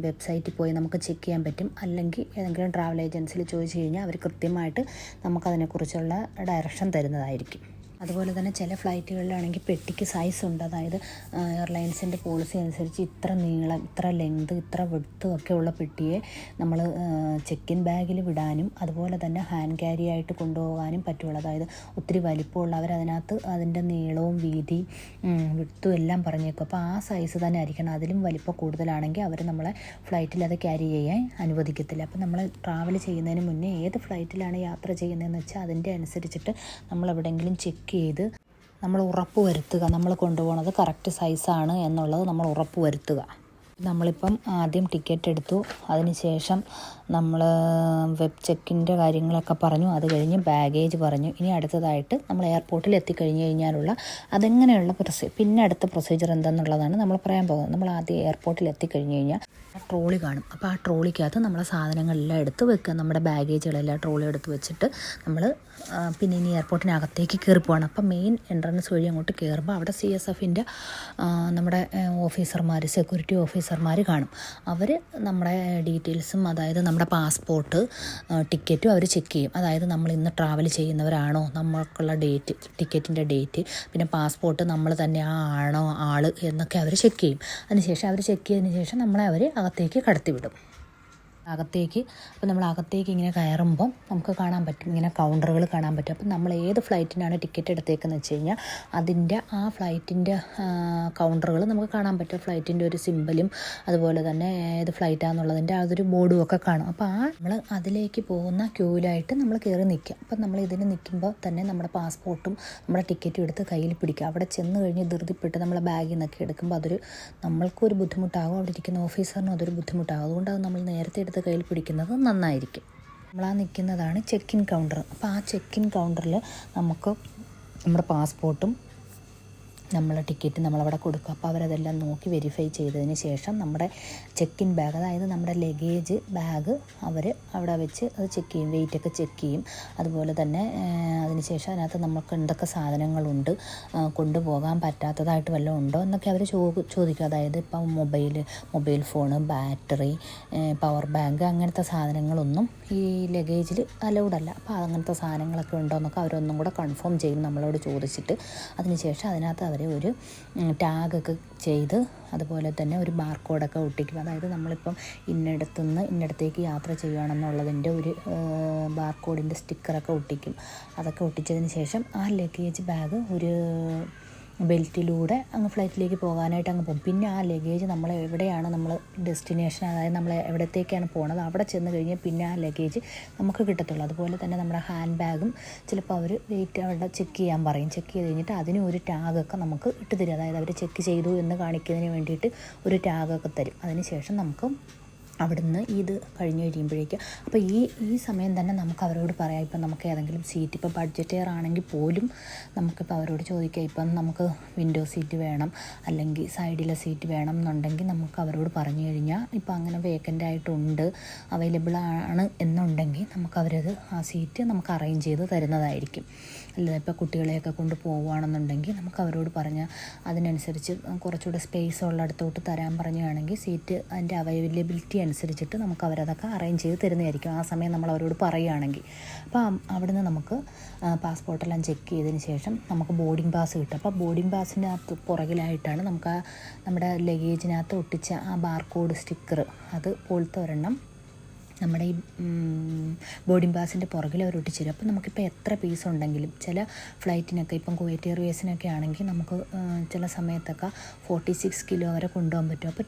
A: വെബ്സൈറ്റിൽ പോയി നമുക്ക് ചെക്ക് ചെയ്യാൻ പറ്റും. അല്ലെങ്കിൽ ഏതെങ്കിലും ട്രാവൽ ഏജൻസിയിൽ ചോദിച്ചു കഴിഞ്ഞാൽ അവർ കൃത്യമായിട്ട് നമുക്കതിനെക്കുറിച്ചുള്ള ഡയറക്ഷൻ തരുന്നതായിരിക്കും. അതുപോലെ തന്നെ ചില ഫ്ലൈറ്റുകളിലാണെങ്കിൽ പെട്ടിക്ക് സൈസ് ഉണ്ട്. അതായത് എയർലൈൻസിൻ്റെ പോളിസി അനുസരിച്ച് ഇത്ര നീളം, ഇത്ര ലെങ്ത്, ഇത്ര വിഡ്ത്ത് ഒക്കെ ഉള്ള പെട്ടിയെ നമ്മൾ ചെക്ക് ഇൻ ബാഗിൽ വിടാനും അതുപോലെ തന്നെ ഹാൻഡ് ക്യാരി ആയിട്ട് കൊണ്ടുപോകാനും പറ്റുള്ളൂ. അതായത് ഒത്തിരി വലിപ്പമുള്ളവർ അതിനകത്ത് അതിൻ്റെ നീളവും വീതിയും വിഡ്ത്തും എല്ലാം പറഞ്ഞേക്കും. അപ്പോൾ ആ സൈസ് തന്നെ ആയിരിക്കണം. അതിലും വലിപ്പം കൂടുതലാണെങ്കിൽ അവർ നമ്മളെ ഫ്ലൈറ്റിൽ അത് ക്യാരി ചെയ്യാൻ അനുവദിക്കത്തില്ല. അപ്പോൾ നമ്മൾ ട്രാവൽ ചെയ്യുന്നതിന് മുന്നേ ഏത് ഫ്ലൈറ്റിലാണ് യാത്ര ചെയ്യുന്നതെന്ന് വെച്ചാൽ അതിൻ്റെ അനുസരിച്ചിട്ട് നമ്മൾ എവിടെയെങ്കിലും ചെക്ക് ചെയ്ത് നമ്മൾ ഉറപ്പ് വരുത്തുക. നമ്മൾ കൊണ്ടുപോകുന്നത് കറക്റ്റ് സൈസാണ് എന്നുള്ളത് നമ്മൾ ഉറപ്പ് വരുത്തുക. നമ്മളിപ്പം ആദ്യം ടിക്കറ്റ് എടുത്തു, അതിന് ശേഷം നമ്മൾ വെബ് ചെക്കിൻ്റെ കാര്യങ്ങളൊക്കെ പറഞ്ഞു, അത് കഴിഞ്ഞ് ബാഗേജ് പറഞ്ഞു. ഇനി അടുത്തതായിട്ട് നമ്മൾ എയർപോർട്ടിൽ എത്തിക്കഴിഞ്ഞ് കഴിഞ്ഞാലുള്ള അതെങ്ങനെയുള്ള പിന്നെ അടുത്ത പ്രൊസീജിയർ എന്താണെന്നുള്ളതാണ് നമ്മൾ പറയാൻ പോകുന്നത്. നമ്മൾ ആദ്യം എയർപോർട്ടിൽ എത്തിക്കഴിഞ്ഞ് കഴിഞ്ഞാൽ ട്രോളി കാണും. അപ്പോൾ ആ ട്രോളിക്കകത്ത് നമ്മളെ സാധനങ്ങളെല്ലാം എടുത്ത് വെക്കുക. നമ്മുടെ ബാഗേജുകളെല്ലാം ട്രോളി എടുത്ത് വെച്ചിട്ട് നമ്മൾ പിന്നെ ഇനി എയർപോർട്ടിനകത്തേക്ക് കയറി പോകണം. അപ്പം മെയിൻ എൻട്രൻസ് വഴി അങ്ങോട്ട് കയറുമ്പോൾ അവിടെ CSFൻ്റെ നമ്മുടെ ഓഫീസർമാർ, സെക്യൂരിറ്റി ഓഫീസർമാർ കാണും. അവർ നമ്മുടെ ഡീറ്റെയിൽസും, അതായത് നമ്മുടെ പാസ്പോർട്ട്, ടിക്കറ്റും അവർ ചെക്ക് ചെയ്യും. അതായത് നമ്മൾ ഇന്ന് ട്രാവൽ ചെയ്യുന്നവരാണോ, നമ്മൾക്കുള്ള ഡേറ്റ്, ടിക്കറ്റിൻ്റെ ഡേറ്റ്, പിന്നെ പാസ്പോർട്ട് നമ്മൾ തന്നെ ആണോ ആൾ എന്നൊക്കെ അവർ ചെക്ക് ചെയ്യും. അതിനുശേഷം അവർ ചെക്ക് ചെയ്തതിന് ശേഷം നമ്മളെ അവർ അകത്തേക്ക് കടത്തിവിടും. അപ്പോൾ നമ്മൾ അകത്തേക്ക് ഇങ്ങനെ കയറുമ്പം നമുക്ക് കാണാൻ പറ്റും, ഇങ്ങനെ കൗണ്ടറുകൾ കാണാൻ പറ്റും. അപ്പം നമ്മൾ ഏത് ഫ്ലൈറ്റിനാണ് ടിക്കറ്റ് എടുത്തേക്കെന്ന് വെച്ച് കഴിഞ്ഞാൽ അതിൻ്റെ ആ ഫ്ലൈറ്റിൻ്റെ കൗണ്ടറുകൾ നമുക്ക് കാണാൻ പറ്റും. ഫ്ലൈറ്റിൻ്റെ ഒരു സിമ്പലും അതുപോലെ തന്നെ ഏത് ഫ്ലൈറ്റാണെന്നുള്ളതിൻ്റെ അതൊരു ബോർഡും ഒക്കെ കാണും. അപ്പോൾ നമ്മൾ അതിലേക്ക് പോകുന്ന ക്യൂവിലായിട്ട് നമ്മൾ കയറി നിൽക്കുക. അപ്പം നമ്മൾ ഇതിന് നിൽക്കുമ്പോൾ തന്നെ നമ്മുടെ പാസ്പോർട്ടും നമ്മുടെ ടിക്കറ്റും എടുത്ത് കയ്യിൽ പിടിക്കുക. അവിടെ ചെന്ന് കഴിഞ്ഞ് ധൃതിപ്പെട്ട് നമ്മളെ ബാഗിൽ നിന്നൊക്കെ എടുക്കുമ്പോൾ അതൊരു നമ്മൾക്കൊരു ബുദ്ധിമുട്ടാകും, അവിടെ ഇരിക്കുന്ന ഓഫീസറിനും അതൊരു ബുദ്ധിമുട്ടാകും. അതുകൊണ്ട് അത് നമ്മൾ നേരത്തെ എടുത്ത് കയ്യിൽ പിടിക്കുന്നത് നന്നായിരിക്കും. നമ്മളാ നിൽക്കുന്നതാണ് ചെക്ക് ഇൻ കൗണ്ടർ. അപ്പോൾ ആ ചെക്ക് ഇൻ കൗണ്ടറിൽ നമുക്ക് നമ്മുടെ പാസ്പോർട്ടും നമ്മളെ ടിക്കറ്റ് നമ്മളവിടെ കൊടുക്കുക. അപ്പോൾ അവരതെല്ലാം നോക്കി വെരിഫൈ ചെയ്തതിന് ശേഷം നമ്മുടെ ചെക്ക് ഇൻ ബാഗ്, അതായത് നമ്മുടെ ലഗേജ് ബാഗ് അവർ അവിടെ വെച്ച് അത് ചെക്ക് ചെയ്യും, വെയിറ്റൊക്കെ ചെക്ക് ചെയ്യും. അതുപോലെ തന്നെ അതിന് ശേഷം അതിനകത്ത് നമുക്ക് എന്തൊക്കെ സാധനങ്ങളുണ്ട്, കൊണ്ടുപോകാൻ പറ്റാത്തതായിട്ട് വല്ലതും ഉണ്ടോ എന്നൊക്കെ അവർ ചോദിക്കും. അതായത് ഇപ്പം mobile phone, battery, power bank അങ്ങനത്തെ സാധനങ്ങളൊന്നും ഈ ലഗേജിൽ അലൗഡല്ല. അപ്പോൾ അങ്ങനത്തെ സാധനങ്ങളൊക്കെ ഉണ്ടോ എന്നൊക്കെ അവരൊന്നും കൂടെ കൺഫേം ചെയ്യും നമ്മളോട് ചോദിച്ചിട്ട്. അതിനുശേഷം അതിനകത്ത് അവർ ഒരു ടാഗൊക്കെ ചെയ്ത് അതുപോലെ തന്നെ ഒരു ബാർകോഡൊക്കെ ഒട്ടിക്കും. അതായത് നമ്മളിപ്പം ഇന്നടത്തുനിന്ന് ഇന്നടത്തേക്ക് യാത്ര ചെയ്യുകയാണെന്നുള്ളതിൻ്റെ ഒരു ബാർകോഡിൻ്റെ സ്റ്റിക്കറൊക്കെ ഒട്ടിക്കും. അതൊക്കെ ഒട്ടിച്ചതിന് ശേഷം ആ ലഗേജ് ബാഗ് ഒരു ബെൽറ്റിലൂടെ അങ്ങ് ഫ്ലൈറ്റിലേക്ക് പോകാനായിട്ട് അങ്ങ് പോകും. പിന്നെ ആ ലഗേജ് നമ്മൾ എവിടെയാണ് നമ്മൾ ഡെസ്റ്റിനേഷൻ, അതായത് നമ്മൾ എവിടത്തേക്കാണ് പോകണത് അവിടെ ചെന്ന് കഴിഞ്ഞാൽ പിന്നെ ആ ലഗേജ് നമുക്ക് കിട്ടത്തുള്ളൂ. അതുപോലെ തന്നെ നമ്മുടെ ഹാൻഡ് ബാഗും ചിലപ്പോൾ അവർ വെയിറ്റ് അവിടെ ചെക്ക് ചെയ്യാൻ പറയും. ചെക്ക് ചെയ്ത് കഴിഞ്ഞിട്ട് അതിന് ഒരു ടാഗൊക്കെ നമുക്ക് ഇട്ട് തരും. അതായത് അവർ ചെക്ക് ചെയ്തു എന്ന് കാണിക്കുന്നതിന് വേണ്ടിയിട്ട് ഒരു ടാഗൊക്കെ തരും. അതിന് ശേഷം നമുക്ക് അവിടുന്ന് ഇത് കഴിഞ്ഞ് കഴിയുമ്പോഴേക്കും അപ്പോൾ ഈ സമയം തന്നെ നമുക്ക് അവരോട് പറയാം, ഇപ്പം നമുക്ക് ഏതെങ്കിലും സീറ്റ്, ഇപ്പോൾ ബഡ്ജറ്റ് എയർ ആണെങ്കിൽ പോലും നമുക്കിപ്പോൾ അവരോട് ചോദിക്കാം, ഇപ്പം നമുക്ക് വിൻഡോ സീറ്റ് വേണം അല്ലെങ്കിൽ സൈഡിലെ സീറ്റ് വേണം എന്നുണ്ടെങ്കിൽ നമുക്ക് അവരോട് പറഞ്ഞു കഴിഞ്ഞാൽ ഇപ്പം അങ്ങനെ വേക്കൻ്റ് ആയിട്ടുണ്ട്, അവൈലബിൾ ആണ് എന്നുണ്ടെങ്കിൽ നമുക്ക് അവരത് ആ സീറ്റ് നമുക്ക് അറേഞ്ച് ചെയ്ത് തരുന്നതായിരിക്കും. അല്ല ഇപ്പോൾ കുട്ടികളെയൊക്കെ കൊണ്ട് പോവുകയാണെന്നുണ്ടെങ്കിൽ നമുക്ക് അവരോട് പറഞ്ഞാൽ അതിനനുസരിച്ച് കുറച്ചുകൂടെ സ്പേസ് ഉള്ളിടത്തോട്ട് തരാൻ പറയുകയാണെങ്കിൽ സീറ്റ് അതിൻ്റെ അവൈലബിലിറ്റി അനുസരിച്ചിട്ട് നമുക്ക് അവരതൊക്കെ അറേഞ്ച് ചെയ്ത് തരുന്നതായിരിക്കും ആ സമയം നമ്മൾ അവരോട് പറയുകയാണെങ്കിൽ. അപ്പോൾ അവിടുന്ന് നമുക്ക് പാസ്പോർട്ടെല്ലാം ചെക്ക് ചെയ്തതിന് ശേഷം നമുക്ക് ബോർഡിംഗ് പാസ് കിട്ടും. അപ്പോൾ ബോർഡിംഗ് പാസിൻ്റെ അകത്ത് പുറകിലായിട്ടാണ് നമുക്ക് നമ്മുടെ ലഗേജിനകത്ത് ഒട്ടിച്ച ആ ബാർകോഡ് സ്റ്റിക്കർ, അത് പോലത്തെ ഒരെണ്ണം നമ്മുടെ ഈ ബോർഡിംഗ് പാസിൻ്റെ പുറകിൽ അവർ ഒട്ടിച്ചു തരും. അപ്പോൾ നമുക്കിപ്പോൾ എത്ര പീസ് ഉണ്ടെങ്കിലും ചില ഫ്ലൈറ്റിനൊക്കെ ഇപ്പം കുവൈറ്റ് എയർവേസിനൊക്കെ ആണെങ്കിൽ നമുക്ക് ചില സമയത്തൊക്കെ 46 കിലോ വരെ കൊണ്ടുപോകാൻ പറ്റും. അപ്പോൾ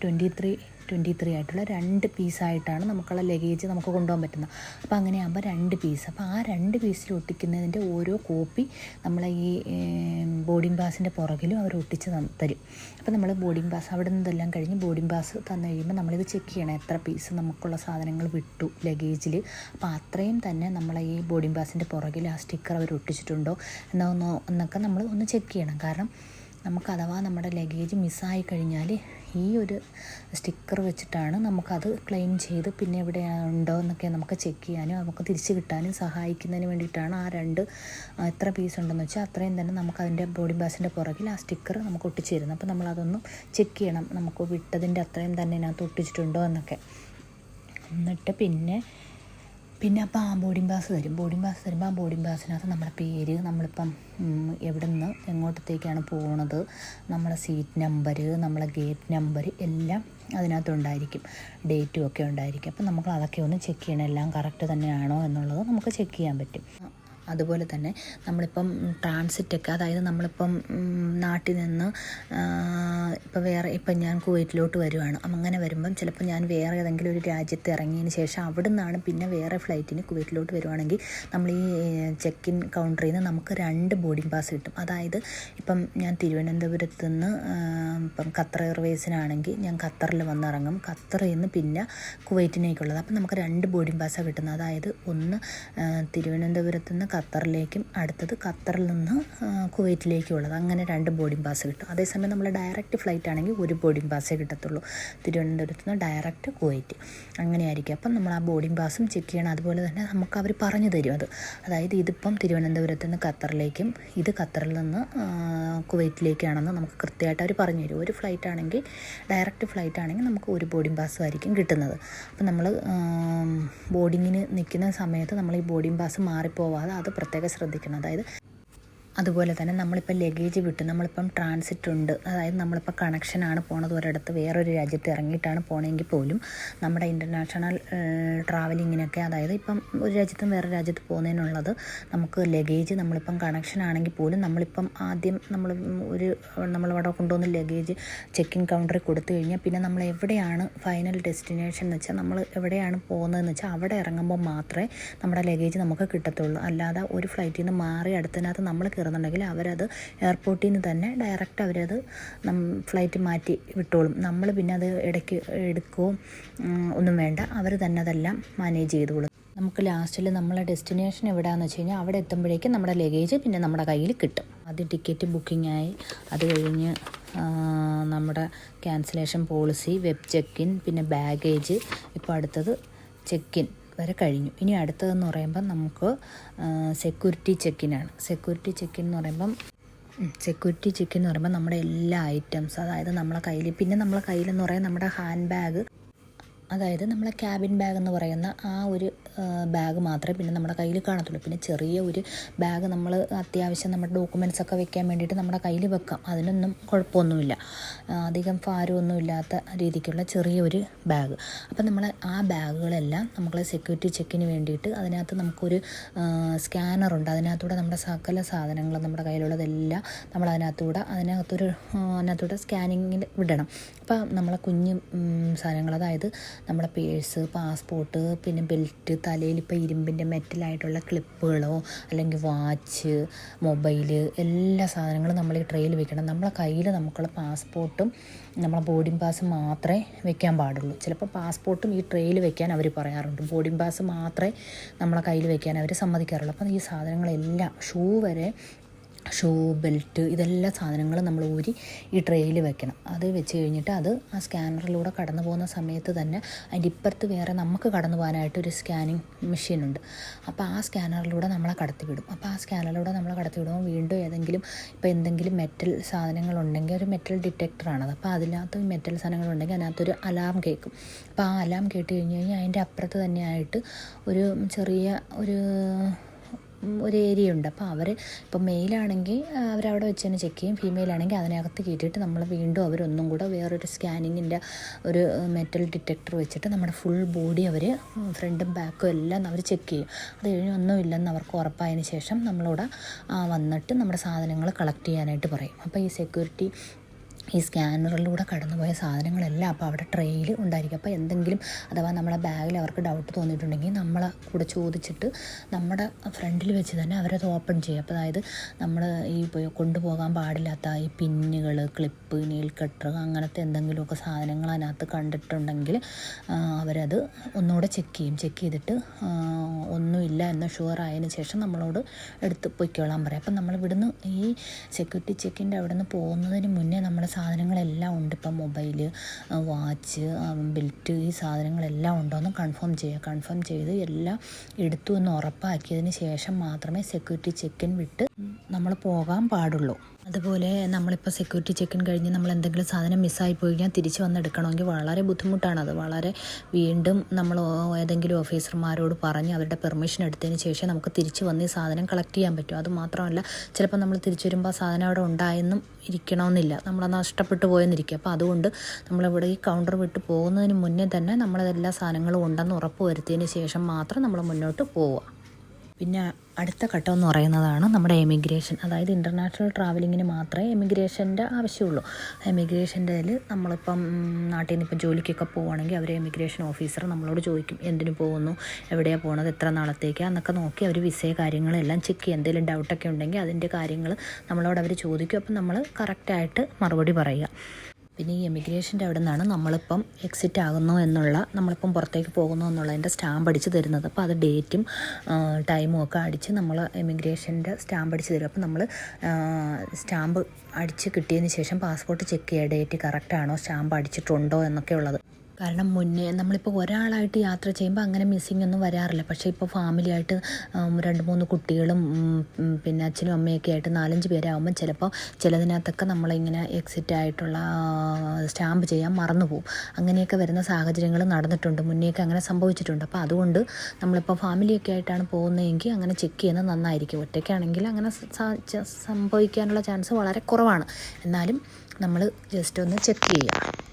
A: 23 ആയിട്ടുള്ള 2 പീസായിട്ടാണ് നമുക്കുള്ള ലഗേജ് നമുക്ക് കൊണ്ടുപോകാൻ പറ്റുന്നത്. അപ്പോൾ അങ്ങനെയാകുമ്പോൾ 2 പീസ്. അപ്പോൾ ആ 2 പീസിൽ ഒട്ടിക്കുന്നതിൻ്റെ ഓരോ കോപ്പി നമ്മളെ ഈ ബോർഡിംഗ് പാസിൻ്റെ പുറകിലും അവർ ഒട്ടിച്ച് തരും. അപ്പോൾ നമ്മൾ ബോർഡിംഗ് പാസ് അവിടെ നിന്നെല്ലാം കഴിഞ്ഞ് ബോർഡിംഗ് പാസ് തന്നു കഴിയുമ്പോൾ നമ്മളിത് ചെക്ക് ചെയ്യണം, എത്ര പീസ് നമുക്കുള്ള സാധനങ്ങൾ വിട്ടു ലഗേജിൽ. അപ്പോൾ അത്രയും തന്നെ നമ്മളെ ഈ ബോർഡിംഗ് പാസിൻ്റെ പുറകിൽ ആ സ്റ്റിക്കർ അവർ ഒട്ടിച്ചിട്ടുണ്ടോ എന്നൊക്കെ നമ്മൾ ഒന്ന് ചെക്ക് ചെയ്യണം. കാരണം നമുക്ക് അഥവാ നമ്മുടെ ലഗേജ് മിസ്സായി കഴിഞ്ഞാൽ ഈ ഒരു സ്റ്റിക്കർ വെച്ചിട്ടാണ് നമുക്കത് ക്ലെയിം ചെയ്ത് പിന്നെ എവിടെ ഉണ്ടോ എന്നൊക്കെ നമുക്ക് ചെക്ക് ചെയ്യാനും നമുക്ക് തിരിച്ച് കിട്ടാനും സഹായിക്കുന്നതിന് വേണ്ടിയിട്ടാണ് ആ 2 എത്ര പീസ് ഉണ്ടെന്ന് വെച്ചാൽ അത്രയും തന്നെ നമുക്ക് അതിൻ്റെ ബോർഡിംഗ് പാസിൻ്റെ പുറകിൽ ആ സ്റ്റിക്കർ നമുക്ക് ഒട്ടിച്ച് തരുന്നത്. അപ്പോൾ നമ്മളതൊന്നും ചെക്ക് ചെയ്യണം, നമുക്ക് വിട്ടതിൻ്റെ അത്രയും തന്നെ ഇതിനകത്ത് ഒട്ടിച്ചിട്ടുണ്ടോ എന്നൊക്കെ. എന്നിട്ട് പിന്നെ പിന്നെ അപ്പോൾ ആ ബോർഡിംഗ് പാസ് തരും. ബോർഡിംഗ് പാസ് തരുമ്പോൾ ആ ബോർഡിംഗ് പാസിനകത്ത് നമ്മുടെ പേര്, നമ്മളിപ്പം എവിടെ നിന്ന് എങ്ങോട്ടത്തേക്കാണ് പോകുന്നത്, നമ്മളെ സീറ്റ് നമ്പർ, നമ്മളെ ഗേറ്റ് നമ്പർ എല്ലാം അതിനകത്തുണ്ടായിരിക്കും. ഡേറ്റും ഒക്കെ ഉണ്ടായിരിക്കും. അപ്പം നമുക്ക് അതൊക്കെ ഒന്ന് ചെക്ക് ചെയ്യണം, എല്ലാം കറക്റ്റ് തന്നെയാണോ എന്നുള്ളത് നമുക്ക് ചെക്ക് ചെയ്യാൻ പറ്റും. അതുപോലെ തന്നെ നമ്മളിപ്പം ട്രാൻസിറ്റൊക്കെ, അതായത് നമ്മളിപ്പം നാട്ടിൽ നിന്ന് ഇപ്പം ഞാൻ കുവൈറ്റിലോട്ട് വരുവാണ്. അങ്ങനെ വരുമ്പം ചിലപ്പോൾ ഞാൻ വേറെ ഏതെങ്കിലും ഒരു രാജ്യത്ത് ഇറങ്ങിയതിന് ശേഷം അവിടെ നിന്നാണ് പിന്നെ വേറെ ഫ്ലൈറ്റിന് കുവൈറ്റിലോട്ട് വരുവാണെങ്കിൽ നമ്മൾ ഈ ചെക്ക് ഇൻ കൗണ്ടറിൽ നിന്ന് നമുക്ക് 2 ബോർഡിംഗ് പാസ് കിട്ടും. അതായത് ഇപ്പം ഞാൻ തിരുവനന്തപുരത്ത് നിന്ന് ഇപ്പം ഖത്തർ എയർവേസിനാണെങ്കിൽ ഞാൻ ഖത്തറിൽ വന്നിറങ്ങും, ഖത്തറിൽ നിന്ന് പിന്നെ കുവൈറ്റിനേക്കുള്ളത്. അപ്പം നമുക്ക് 2 ബോർഡിംഗ് പാസ്സാണ് കിട്ടുന്നത്. അതായത് ഒന്ന് തിരുവനന്തപുരത്ത് നിന്ന് ഖത്തറിലേക്കും, അടുത്തത് ഖത്തറിൽ നിന്ന് കുവൈറ്റിലേക്കും ഉള്ളത്. അങ്ങനെ 2 ബോർഡിംഗ് പാസ് കിട്ടും. അതേസമയം നമ്മൾ ഡയറക്റ്റ് ഫ്ലൈറ്റ് ആണെങ്കിൽ 1 ബോർഡിംഗ് പാസ്സേ കിട്ടത്തുള്ളൂ, തിരുവനന്തപുരത്ത് നിന്ന് ഡയറക്റ്റ് കുവൈറ്റ്. അങ്ങനെയായിരിക്കും. അപ്പം നമ്മൾ ആ ബോർഡിംഗ് പാസും ചെക്ക് ചെയ്യണം. അതുപോലെ തന്നെ നമുക്ക് അവർ പറഞ്ഞു തരും അതായത് ഇതിപ്പം തിരുവനന്തപുരത്ത് നിന്ന് ഖത്തറിലേക്കും ഇത് ഖത്തറിൽ നിന്ന് കുവൈറ്റിലേക്കാണെന്ന് നമുക്ക് കൃത്യമായിട്ട് അവർ പറഞ്ഞു തരും. ഒരു ഫ്ലൈറ്റ് ആണെങ്കിൽ, ഡയറക്റ്റ് ഫ്ലൈറ്റ് ആണെങ്കിൽ നമുക്ക് 1 ബോർഡിംഗ് പാസ്സും ആയിരിക്കും കിട്ടുന്നത്. അപ്പം നമ്മൾ ബോർഡിങ്ങിന് നിൽക്കുന്ന സമയത്ത് നമ്മൾ ഈ ബോർഡിംഗ് പാസ് മാറിപ്പോവാതെ അത് പ്രത്യേകം ശ്രദ്ധിക്കണം. അതുപോലെ തന്നെ നമ്മളിപ്പോൾ ലഗേജ് വിട്ട് നമ്മളിപ്പം ട്രാൻസിറ്റ് ഉണ്ട്, അതായത് നമ്മളിപ്പോൾ കണക്ഷനാണ് പോണത്, ഒരിടത്ത് വേറൊരു രാജ്യത്ത് ഇറങ്ങിയിട്ടാണ് പോകണമെങ്കിൽ പോലും നമ്മുടെ ഇൻ്റർനാഷണൽ ട്രാവലിങ്ങിനൊക്കെ, അതായത് ഇപ്പം ഒരു രാജ്യത്തും വേറെ രാജ്യത്ത് പോകുന്നതിനുള്ളത് നമുക്ക് ലഗേജ് നമ്മളിപ്പം കണക്ഷൻ ആണെങ്കിൽ പോലും നമ്മളിപ്പം ആദ്യം നമ്മളവിടെ കൊണ്ടുവന്ന് ലഗേജ് ചെക്ക് ഇൻ കൗണ്ടറിൽ കൊടുത്തു കഴിഞ്ഞാൽ പിന്നെ നമ്മൾ എവിടെയാണ് ഫൈനൽ ഡെസ്റ്റിനേഷൻ എന്ന് വെച്ചാൽ, നമ്മൾ എവിടെയാണ് പോകുന്നതെന്ന് വെച്ചാൽ അവിടെ ഇറങ്ങുമ്പോൾ മാത്രമേ നമ്മുടെ ലഗേജ് നമുക്ക് കിട്ടത്തുള്ളൂ. അല്ലാതെ ഒരു ഫ്ലൈറ്റിൽ നിന്ന് മാറി അടുത്തതിനകത്ത് നമ്മൾ ണ്ടെങ്കിൽ അവരത് എയർപോർട്ടിൽ നിന്ന് തന്നെ ഡയറക്റ്റ് അവരത് ഫ്ലൈറ്റ് മാറ്റി വിട്ടോളും. നമ്മൾ പിന്നെ അത് ഇടയ്ക്ക് എടുക്കുകയോ ഒന്നും വേണ്ട, അവർ തന്നെ അതെല്ലാം മാനേജ് ചെയ്തോളും. നമുക്ക് ലാസ്റ്റിൽ നമ്മളെ ഡെസ്റ്റിനേഷൻ എവിടെയാണെന്ന് വെച്ച് കഴിഞ്ഞാൽ അവിടെ എത്തുമ്പോഴേക്കും നമ്മുടെ ലഗേജ് പിന്നെ നമ്മുടെ കയ്യിൽ കിട്ടും. ആദ്യം ടിക്കറ്റ് ബുക്കിംഗ് ആയി, അത് കഴിഞ്ഞ് നമ്മുടെ cancellation policy, web check in, പിന്നെ ബാഗേജ്, ഇപ്പോൾ അടുത്തത് ചെക്ക് ഇൻ വരെ കഴിഞ്ഞു. ഇനി അടുത്തതെന്ന് പറയുമ്പം നമുക്ക് സെക്യൂരിറ്റി ചെക്കിനാണ്. സെക്യൂരിറ്റി ചെക്കിൻ എന്ന് പറയുമ്പം നമ്മുടെ എല്ലാ ഐറ്റംസ്, അതായത് നമ്മളെ കയ്യിൽ, പിന്നെ നമ്മളെ കയ്യിലെന്ന് പറയുന്നത് നമ്മുടെ ഹാൻഡ് ബാഗ്, അതായത് നമ്മളെ ക്യാബിൻ ബാഗ് എന്ന് പറയുന്ന ആ ഒരു ബാഗ് മാത്രമേ പിന്നെ നമ്മുടെ കയ്യിൽ കാണത്തുള്ളൂ. പിന്നെ ചെറിയ ഒരു ബാഗ് നമ്മൾ അത്യാവശ്യം നമ്മുടെ ഡോക്യുമെൻറ്റ്സ് ഒക്കെ വെക്കാൻ വേണ്ടിയിട്ട് നമ്മുടെ കയ്യിൽ വെക്കാം, അതിനൊന്നും കുഴപ്പമൊന്നുമില്ല. അധികം ഭാരമൊന്നും ഇല്ലാത്ത രീതിക്കുള്ള ചെറിയൊരു ബാഗ്. അപ്പം നമ്മൾ ആ ബാഗുകളെല്ലാം നമ്മൾ സെക്യൂരിറ്റി ചെക്കിന് വേണ്ടിയിട്ട് അതിനകത്ത് നമുക്കൊരു സ്കാനറുണ്ട്. അതിനകത്തൂടെ നമ്മുടെ സകല സാധനങ്ങളും നമ്മുടെ കയ്യിലുള്ളതെല്ലാം നമ്മൾ അതിനകത്തൂടെ സ്കാനിങ്ങിൽ വിടണം. അപ്പം നമ്മളെ കുഞ്ഞ് സാധനങ്ങൾ, അതായത് നമ്മുടെ പേഴ്സ്, പാസ്പോർട്ട്, പിന്നെ ബെൽറ്റ്, തലയിൽ ഇപ്പോൾ ഇരുമ്പിൻ്റെ മെറ്റലായിട്ടുള്ള ക്ലിപ്പുകളോ അല്ലെങ്കിൽ വാച്ച്, മൊബൈല്, എല്ലാ സാധനങ്ങളും നമ്മൾ ഈ ട്രെയിൽ വെക്കണം. നമ്മളെ കയ്യിൽ നമുക്കുള്ള പാസ്പോർട്ടും നമ്മളെ ബോർഡിംഗ് പാസ് മാത്രമേ വെക്കാൻ പാടുള്ളൂ. ചിലപ്പോൾ പാസ്പോർട്ടും ഈ ട്രെയിൽ വെക്കാൻ അവർ പറയാറുണ്ട്, ബോർഡിംഗ് പാസ് മാത്രമേ നമ്മളെ കയ്യിൽ വെക്കാൻ അവർ സമ്മതിക്കാറുള്ളൂ. അപ്പം ഈ സാധനങ്ങളെല്ലാം, ഷൂ, ബെൽറ്റ്, ഇതെല്ലാം സാധനങ്ങളും നമ്മൾ ഊരി ഈ ട്രെയിൽ വെക്കണം. അത് വെച്ച് കഴിഞ്ഞിട്ട് അത് ആ സ്കാനറിലൂടെ കടന്നു പോകുന്ന സമയത്ത് തന്നെ അതിൻ്റെ ഇപ്പുറത്ത് വേറെ നമുക്ക് കടന്നു പോകാനായിട്ടൊരു സ്കാനിങ് മെഷീനുണ്ട്. അപ്പോൾ ആ സ്കാനറിലൂടെ നമ്മളെ കടത്തിവിടും. അപ്പോൾ ആ സ്കാനറിലൂടെ നമ്മളെ കടത്തിവിടുമ്പോൾ വീണ്ടും എന്തെങ്കിലും മെറ്റൽ സാധനങ്ങളുണ്ടെങ്കിൽ ഒരു മെറ്റൽ ഡിറ്റക്ടറാണത്. അപ്പോൾ അതിനകത്ത് മെറ്റൽ സാധനങ്ങളുണ്ടെങ്കിൽ അതിനകത്തൊരു അലാം കേൾക്കും. അപ്പോൾ ആ അലാം കേട്ട് കഴിഞ്ഞ് കഴിഞ്ഞാൽ അതിൻ്റെ അപ്പുറത്ത് തന്നെയായിട്ട് ഒരു ചെറിയ ഒരു ഏരിയ ഉണ്ട്. അപ്പോൾ ഇപ്പോൾ മെയിലാണെങ്കിൽ അവരവിടെ വെച്ച് തന്നെ ചെക്ക് ചെയ്യും, ഫീമെയിലാണെങ്കിൽ അതിനകത്ത് കയറ്റിയിട്ട് നമ്മൾ വീണ്ടും അവരൊന്നും കൂടെ വേറൊരു സ്കാനിങ്ങിൻ്റെ ഒരു മെറ്റൽ ഡിറ്റക്ടർ വെച്ചിട്ട് നമ്മുടെ ഫുൾ ബോഡി അവർ ഫ്രണ്ടും ബാക്കും എല്ലാം അവർ ചെക്ക് ചെയ്യും. അത് കഴിഞ്ഞ് ഒന്നുമില്ലെന്ന് അവർക്ക് ഉറപ്പായതിന് ശേഷം നമ്മളോട് വന്നിട്ട് നമ്മുടെ സാധനങ്ങൾ കളക്ട് ചെയ്യാനായിട്ട് പറയും. അപ്പോൾ ഈ സ്കാനറിലൂടെ കടന്നുപോയ സാധനങ്ങളെല്ലാം അപ്പോൾ അവിടെ ട്രെയിൽ ഉണ്ടായിരിക്കും. അപ്പോൾ എന്തെങ്കിലും അഥവാ നമ്മളെ ബാഗിൽ അവർക്ക് ഡൗട്ട് തോന്നിയിട്ടുണ്ടെങ്കിൽ നമ്മളെ കൂടെ ചോദിച്ചിട്ട് നമ്മുടെ ഫ്രണ്ടിൽ വെച്ച് തന്നെ അവരത് ഓപ്പൺ ചെയ്യും. അപ്പോൾ അതായത് നമ്മൾ ഈ കൊണ്ടുപോകാൻ പാടില്ലാത്ത ഈ പിന്നുകൾ, ക്ലിപ്പ്, നെയിൽ കട്ടർ, അങ്ങനത്തെ എന്തെങ്കിലുമൊക്കെ സാധനങ്ങൾ അതിനകത്ത് കണ്ടിട്ടുണ്ടെങ്കിൽ അവരത് ഒന്നുകൂടെ ചെക്ക് ചെയ്തിട്ട് ഒന്നുമില്ല എന്ന് ഷുവർ ആയതിന് ശേഷം നമ്മളോട് എടുത്ത് പൊയ്ക്കോളാൻ പറയും. അപ്പം നമ്മൾ ഇവിടുന്ന് ഈ സെക്യൂരിറ്റി ചെക്കിൻ്റെ അവിടെ നിന്ന് പോകുന്നതിന് മുന്നേ നമ്മുടെ സാധനങ്ങളെല്ലാം ഉണ്ട്. ഇപ്പം മൊബൈല്, വാച്ച്, ബെൽറ്റ്, ഈ സാധനങ്ങളെല്ലാം ഉണ്ടോ എന്ന് കൺഫേം ചെയ്ത് എല്ലാം എടുത്തു എന്ന് ഉറപ്പാക്കിയതിന് ശേഷം മാത്രമേ സെക്യൂരിറ്റി ചെക്കിൻ വിട്ട് നമ്മൾ പോകാൻ പാടുള്ളൂ. അതുപോലെ നമ്മളിപ്പോൾ സെക്യൂരിറ്റി ചെക്കിൻ കഴിഞ്ഞ് നമ്മൾ എന്തെങ്കിലും സാധനം മിസ്സായി പോയി കഴിഞ്ഞാൽ തിരിച്ച് വന്നെടുക്കണമെങ്കിൽ വളരെ ബുദ്ധിമുട്ടാണത്. വളരെ വീണ്ടും നമ്മൾ ഏതെങ്കിലും ഓഫീസർമാരോട് പറഞ്ഞ് അവരുടെ പെർമിഷൻ എടുത്തതിന് ശേഷം നമുക്ക് തിരിച്ച് വന്ന് ഈ സാധനം കളക്ട് ചെയ്യാൻ പറ്റും. അതുമാത്രമല്ല, ചിലപ്പോൾ നമ്മൾ തിരിച്ചു വരുമ്പോൾ ആ സാധനം അവിടെ ഉണ്ടായെന്നും ഇരിക്കണമെന്നില്ല, നമ്മളത് നഷ്ടപ്പെട്ടു പോയെന്നിരിക്കും. അപ്പോൾ അതുകൊണ്ട് നമ്മളിവിടെ ഈ കൗണ്ടർ വിട്ട് പോകുന്നതിന് മുന്നേ തന്നെ നമ്മളതെല്ലാ സാധനങ്ങളും ഉണ്ടെന്ന് ഉറപ്പ് വരുത്തിയതിന് ശേഷം മാത്രം നമ്മൾ മുന്നോട്ട് പോവുക. പിന്നെ അടുത്ത ഘട്ടം എന്ന് പറയുന്നതാണ് നമ്മുടെ എമിഗ്രേഷൻ. അതായത് ഇൻ്റർനാഷണൽ ട്രാവലിങ്ങിന് മാത്രമേ എമിഗ്രേഷൻ്റെ ആവശ്യമുള്ളൂ. എമിഗ്രേഷൻ്റെ നമ്മളിപ്പം നാട്ടിൽ നിന്ന് ഇപ്പം ജോലിക്കൊക്കെ പോവുകയാണെങ്കിൽ അവർ എമിഗ്രേഷൻ ഓഫീസർ നമ്മളോട് ചോദിക്കും എന്തിനു പോകുന്നു, എവിടെയാണ് പോകുന്നത്, എത്ര നാളത്തേക്കാണ് എന്നൊക്കെ നോക്കി അവർ വിസയെ കാര്യങ്ങളെല്ലാം ചെക്ക് ചെയ്യും. എന്തെങ്കിലും ഡൗട്ടൊക്കെ ഉണ്ടെങ്കിൽ അതിൻ്റെ കാര്യങ്ങൾ നമ്മളോട് അവർ ചോദിക്കും. അപ്പം നമ്മൾ കറക്റ്റായിട്ട് മറുപടി പറയുക. പിന്നെ ഈ എമിഗ്രേഷൻ്റെ അവിടെ നിന്നാണ് നമ്മളിപ്പം എക്സിറ്റ് ആകുന്നു എന്നുള്ള, നമ്മളിപ്പം പുറത്തേക്ക് പോകുന്നു എന്നുള്ളതിൻ്റെ സ്റ്റാമ്പ് അടിച്ച് തരുന്നത്. അപ്പോൾ അത് ഡേറ്റും ടൈമും ഒക്കെ അടിച്ച് നമ്മൾ എമിഗ്രേഷൻ്റെ സ്റ്റാമ്പ് അടിച്ച് തരും. അപ്പോൾ നമ്മൾ സ്റ്റാമ്പ് അടിച്ച് കിട്ടിയതിന് ശേഷം പാസ്പോർട്ട് ചെക്ക് ചെയ്യുക, ഡേറ്റ് കറക്റ്റാണോ, സ്റ്റാമ്പ് അടിച്ചിട്ടുണ്ടോ എന്നൊക്കെ ഉള്ളത്. കാരണം മുന്നേ നമ്മളിപ്പോൾ ഒരാളായിട്ട് യാത്ര ചെയ്യുമ്പോൾ അങ്ങനെ മിസ്സിങ് ഒന്നും വരാറില്ല. പക്ഷേ ഇപ്പോൾ ഫാമിലി ആയിട്ട് 2-3 കുട്ടികളും പിന്നെ അച്ഛനും അമ്മയൊക്കെ ആയിട്ട് 4-5 പേരാകുമ്പം ചിലപ്പോൾ ചിലതിനകത്തൊക്കെ നമ്മളിങ്ങനെ എക്സിറ്റ് ആയിട്ടുള്ള സ്റ്റാമ്പ് ചെയ്യാൻ മറന്നു പോകും. അങ്ങനെയൊക്കെ വരുന്ന സാഹചര്യങ്ങൾ നടന്നിട്ടുണ്ട്, മുന്നേയൊക്കെ അങ്ങനെ സംഭവിച്ചിട്ടുണ്ട്. അപ്പോൾ അതുകൊണ്ട് നമ്മളിപ്പോൾ ഫാമിലിയൊക്കെ ആയിട്ടാണ് പോകുന്നതെങ്കിൽ അങ്ങനെ ചെക്ക് ചെയ്യുന്നത് നന്നായിരിക്കും. ഒറ്റയ്ക്കാണെങ്കിൽ അങ്ങനെ സംഭവിക്കാനുള്ള ചാൻസ് വളരെ കുറവാണ്. എന്നാലും നമ്മൾ ജസ്റ്റ് ഒന്ന് ചെക്ക് ചെയ്യുക.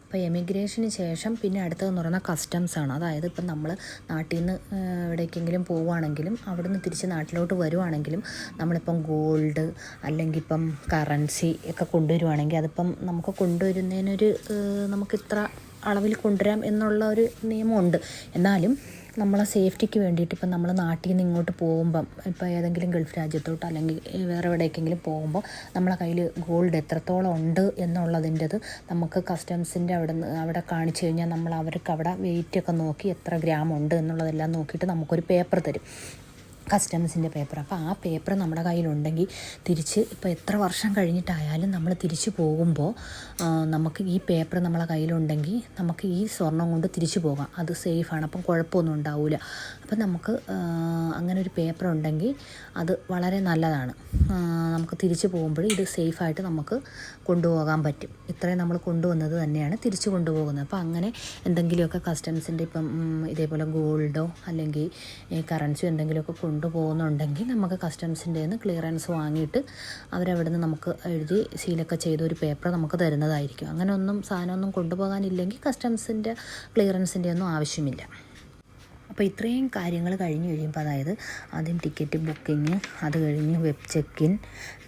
A: അപ്പോൾ എമിഗ്രേഷന് ശേഷം പിന്നെ അടുത്തതെന്ന് പറയുന്നത് കസ്റ്റംസാണ്. അതായത് ഇപ്പം നമ്മൾ നാട്ടിൽ നിന്ന് എവിടേക്കെങ്കിലും പോവുകയാണെങ്കിലും അവിടെ നിന്ന് തിരിച്ച് നാട്ടിലോട്ട് വരുവാണെങ്കിലും നമ്മളിപ്പം ഗോൾഡ് അല്ലെങ്കിൽ ഇപ്പം കറൻസി ഒക്കെ കൊണ്ടുവരുവാണെങ്കിൽ അതിപ്പം നമുക്ക് കൊണ്ടുവരുന്നതിനൊരു നമുക്ക് ഇത്ര അളവിൽ കൊണ്ടുവരാം എന്നുള്ള ഒരു നിയമമുണ്ട്. എന്നാലും നമ്മളെ സേഫ്റ്റിക്ക് വേണ്ടിയിട്ട് ഇപ്പം നമ്മൾ നാട്ടിൽ നിന്ന് ഇങ്ങോട്ട് പോകുമ്പം ഇപ്പോൾ ഏതെങ്കിലും ഗൾഫ് രാജ്യത്തോട്ട് അല്ലെങ്കിൽ വേറെ എവിടേക്കെങ്കിലും പോകുമ്പോൾ നമ്മളെ കയ്യിൽ ഗോൾഡ് എത്രത്തോളം ഉണ്ട് എന്നുള്ളതിൻ്റെത് നമുക്ക് കസ്റ്റംസിൻ്റെ അവിടെ കാണിച്ചു കഴിഞ്ഞാൽ നമ്മൾ അവർക്ക് അവിടെ വെയിറ്റൊക്കെ നോക്കി എത്ര ഗ്രാം ഉണ്ട് എന്നുള്ളതെല്ലാം നോക്കിയിട്ട് നമുക്കൊരു പേപ്പർ തരും, കസ്റ്റംസിൻ്റെ പേപ്പർ. അപ്പോൾ ആ പേപ്പർ നമ്മുടെ കയ്യിലുണ്ടെങ്കിൽ തിരിച്ച് ഇപ്പോൾ എത്ര വർഷം കഴിഞ്ഞിട്ടായാലും നമ്മൾ തിരിച്ച് പോകുമ്പോൾ നമുക്ക് ഈ പേപ്പർ നമ്മളെ കയ്യിലുണ്ടെങ്കിൽ നമുക്ക് ഈ സ്വർണം കൊണ്ട് തിരിച്ചു പോകാം. അത് സേഫാണ്, അപ്പം കുഴപ്പമൊന്നും ഉണ്ടാവില്ല. അപ്പം നമുക്ക് അങ്ങനെ ഒരു പേപ്പർ ഉണ്ടെങ്കിൽ അത് വളരെ നല്ലതാണ്. നമുക്ക് തിരിച്ചു പോകുമ്പോൾ ഇത് സേഫായിട്ട് നമുക്ക് കൊണ്ടുപോകാൻ പറ്റും. ഇത്രയും നമ്മൾ കൊണ്ടുവന്നത് തന്നെയാണ് തിരിച്ചു കൊണ്ടുപോകുന്നത്. അപ്പോൾ അങ്ങനെ എന്തെങ്കിലുമൊക്കെ കസ്റ്റംസിൻ്റെ ഇപ്പം ഇതേപോലെ ഗോൾഡോ അല്ലെങ്കിൽ കറൻസിയോ എന്തെങ്കിലുമൊക്കെ കൊണ്ടുപോകുന്നുണ്ടെങ്കിൽ നമുക്ക് കസ്റ്റംസിൻ്റെ നിന്ന് ക്ലിയറൻസ് വാങ്ങിയിട്ട് അവരവിടെ നിന്ന് നമുക്ക് എഴുതി സീലൊക്കെ ചെയ്ത ഒരു പേപ്പർ നമുക്ക് തരുന്നതായിരിക്കും. അങ്ങനെ ഒന്നും സാധനമൊന്നും കൊണ്ടുപോകാനില്ലെങ്കിൽ കസ്റ്റംസിൻ്റെ ക്ലിയറൻസിൻ്റെ ഒന്നും ആവശ്യമില്ല. അപ്പോൾ ഇത്രയും കാര്യങ്ങൾ കഴിഞ്ഞ് കഴിയുമ്പോൾ, അതായത് ആദ്യം ടിക്കറ്റ് ബുക്കിങ്, അത് കഴിഞ്ഞ് വെബ് ചെക്കിൻ,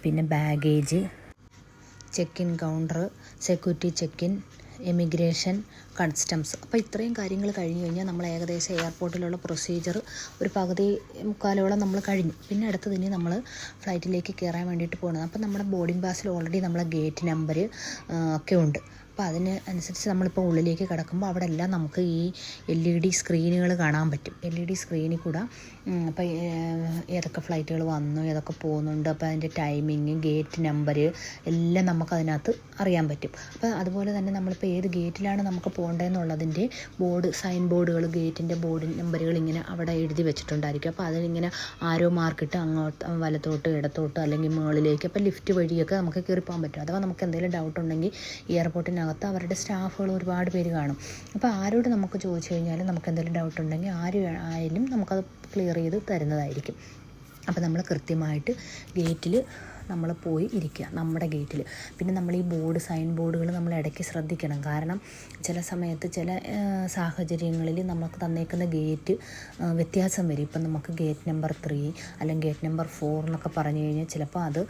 A: പിന്നെ baggage, check in counter, security check in, emigration, customs. അപ്പോൾ ഇത്രയും കാര്യങ്ങൾ കഴിഞ്ഞ് കഴിഞ്ഞാൽ നമ്മൾ ഏകദേശം എയർപോർട്ടിലുള്ള പ്രൊസീജിയർ ഒരു പകുതി മുക്കാലോളം നമ്മൾ കഴിഞ്ഞു. പിന്നെ അടുത്തതിന് നമ്മൾ ഫ്ലൈറ്റിലേക്ക് കയറാൻ വേണ്ടിയിട്ട് പോകണം. അപ്പോൾ നമ്മുടെ ബോർഡിംഗ് പാസിൽ ഓൾറെഡി നമ്മളെ ഗേറ്റ് നമ്പർ ഒക്കെ ഉണ്ട്. അപ്പോൾ അതിന് അനുസരിച്ച് നമ്മളിപ്പോൾ ഉള്ളിലേക്ക് കിടക്കുമ്പോൾ അവിടെ എല്ലാം നമുക്ക് ഈ LED സ്ക്രീനുകൾ കാണാൻ പറ്റും. LED സ്ക്രീനിൽ കൂടെ അപ്പോൾ ഏതൊക്കെ ഫ്ലൈറ്റുകൾ വന്നു, ഏതൊക്കെ പോകുന്നുണ്ട്, അപ്പോൾ അതിൻ്റെ ടൈമിങ്, ഗേറ്റ് നമ്പർ എല്ലാം നമുക്കതിനകത്ത് അറിയാൻ പറ്റും. അപ്പോൾ അതുപോലെ തന്നെ നമ്മളിപ്പോൾ ഏത് ഗേറ്റിലാണ് നമുക്ക് പോകേണ്ടതെന്നുള്ളതിൻ്റെ സൈൻ ബോർഡുകൾ, ഗേറ്റിൻ്റെ ബോർഡ് നമ്പറുകൾ ഇങ്ങനെ അവിടെ എഴുതി വെച്ചിട്ടുണ്ടായിരിക്കും. അപ്പോൾ അതിലിങ്ങനെ ആരോ മാർക്കിട്ട് അങ്ങോട്ട് വലത്തോട്ട് ഇടത്തോട്ട് അല്ലെങ്കിൽ മുകളിലേക്ക്, അപ്പോൾ ലിഫ്റ്റ് വഴിയൊക്കെ നമുക്ക് കയറിപ്പോകാൻ പറ്റും. അഥവാ നമുക്ക് എന്തെങ്കിലും ഡൗട്ട് ഉണ്ടെങ്കിൽ എയർപോർട്ടിനകത്ത് അവരുടെ സ്റ്റാഫുകൾ ഒരുപാട് പേര് കാണും. അപ്പോൾ ആരോട് നമുക്ക് ചോദിച്ചു കഴിഞ്ഞാലും നമുക്ക് എന്തെങ്കിലും ഡൗട്ട് ഉണ്ടെങ്കിൽ ആരും നമുക്കത് ക്ലിയർ ചെയ്ത് തരുന്നതായിരിക്കും. അപ്പോൾ നമ്മൾ കൃത്യമായിട്ട് ഗേറ്റിൽ നമ്മൾ പോയി ഇരിക്കുക, നമ്മുടെ ഗേറ്റിൽ. പിന്നെ നമ്മൾ ഈ സൈൻ ബോർഡുകൾ നമ്മൾ ഇടയ്ക്ക് ശ്രദ്ധിക്കണം. കാരണം ചില സമയത്ത് ചില സാഹചര്യങ്ങളിൽ നമുക്ക് തന്നേക്കുന്ന ഗേറ്റ് വ്യത്യാസം വരും. ഇപ്പം നമുക്ക് ഗേറ്റ് നമ്പർ 3 അല്ലെങ്കിൽ ഗേറ്റ് നമ്പർ 4 എന്നൊക്കെ പറഞ്ഞു കഴിഞ്ഞാൽ ചിലപ്പോൾ അത്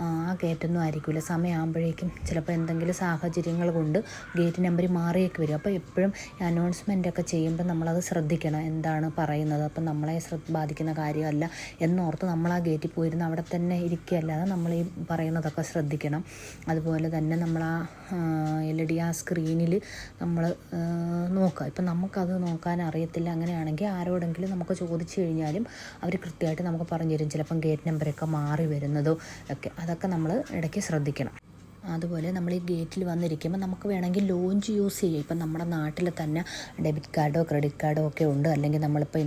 A: ആ ഗേറ്റൊന്നും ആയിരിക്കില്ല. സമയമാകുമ്പോഴേക്കും ചിലപ്പോൾ എന്തെങ്കിലും സാഹചര്യങ്ങൾ കൊണ്ട് ഗേറ്റ് നമ്പർ മാറിയൊക്കെ വരും. അപ്പോൾ എപ്പോഴും അനൗൺസ്മെൻ്റൊക്കെ ചെയ്യുമ്പോൾ നമ്മളത് ശ്രദ്ധിക്കണം, എന്താണ് പറയുന്നത്. അപ്പം നമ്മളെ ബാധിക്കുന്ന കാര്യമല്ല എന്നോർത്ത് നമ്മൾ ആ ഗേറ്റിൽ പോയിരുന്ന് അവിടെ തന്നെ ഇരിക്കുകയല്ലാതെ നമ്മൾ ഈ പറയുന്നതൊക്കെ ശ്രദ്ധിക്കണം. അതുപോലെ തന്നെ നമ്മൾ ആ LED സ്ക്രീനിൽ നമ്മൾ നോക്കുക. ഇപ്പം നമുക്കത് നോക്കാൻ അറിയത്തില്ല, അങ്ങനെയാണെങ്കിൽ ആരോടെങ്കിലും നമുക്ക് ചോദിച്ചു കഴിഞ്ഞാലും അവർ കൃത്യമായിട്ട് നമുക്ക് പറഞ്ഞു തരും. ചിലപ്പം ഗേറ്റ് നമ്പറൊക്കെ മാറി വരുന്നതോ ഒക്കെ, അതൊക്കെ നമ്മൾ ഇടയ്ക്ക് ശ്രദ്ധിക്കണം. അതുപോലെ നമ്മൾ ഈ ഗേറ്റിൽ വന്നിരിക്കുമ്പോൾ നമുക്ക് വേണമെങ്കിൽ ലോഞ്ച് യൂസ് ചെയ്യാം. ഇപ്പം നമ്മുടെ നാട്ടിൽ തന്നെ ഡെബിറ്റ് കാർഡോ ക്രെഡിറ്റ് കാർഡോ ഒക്കെ ഉണ്ട്. അല്ലെങ്കിൽ നമ്മളിപ്പോൾ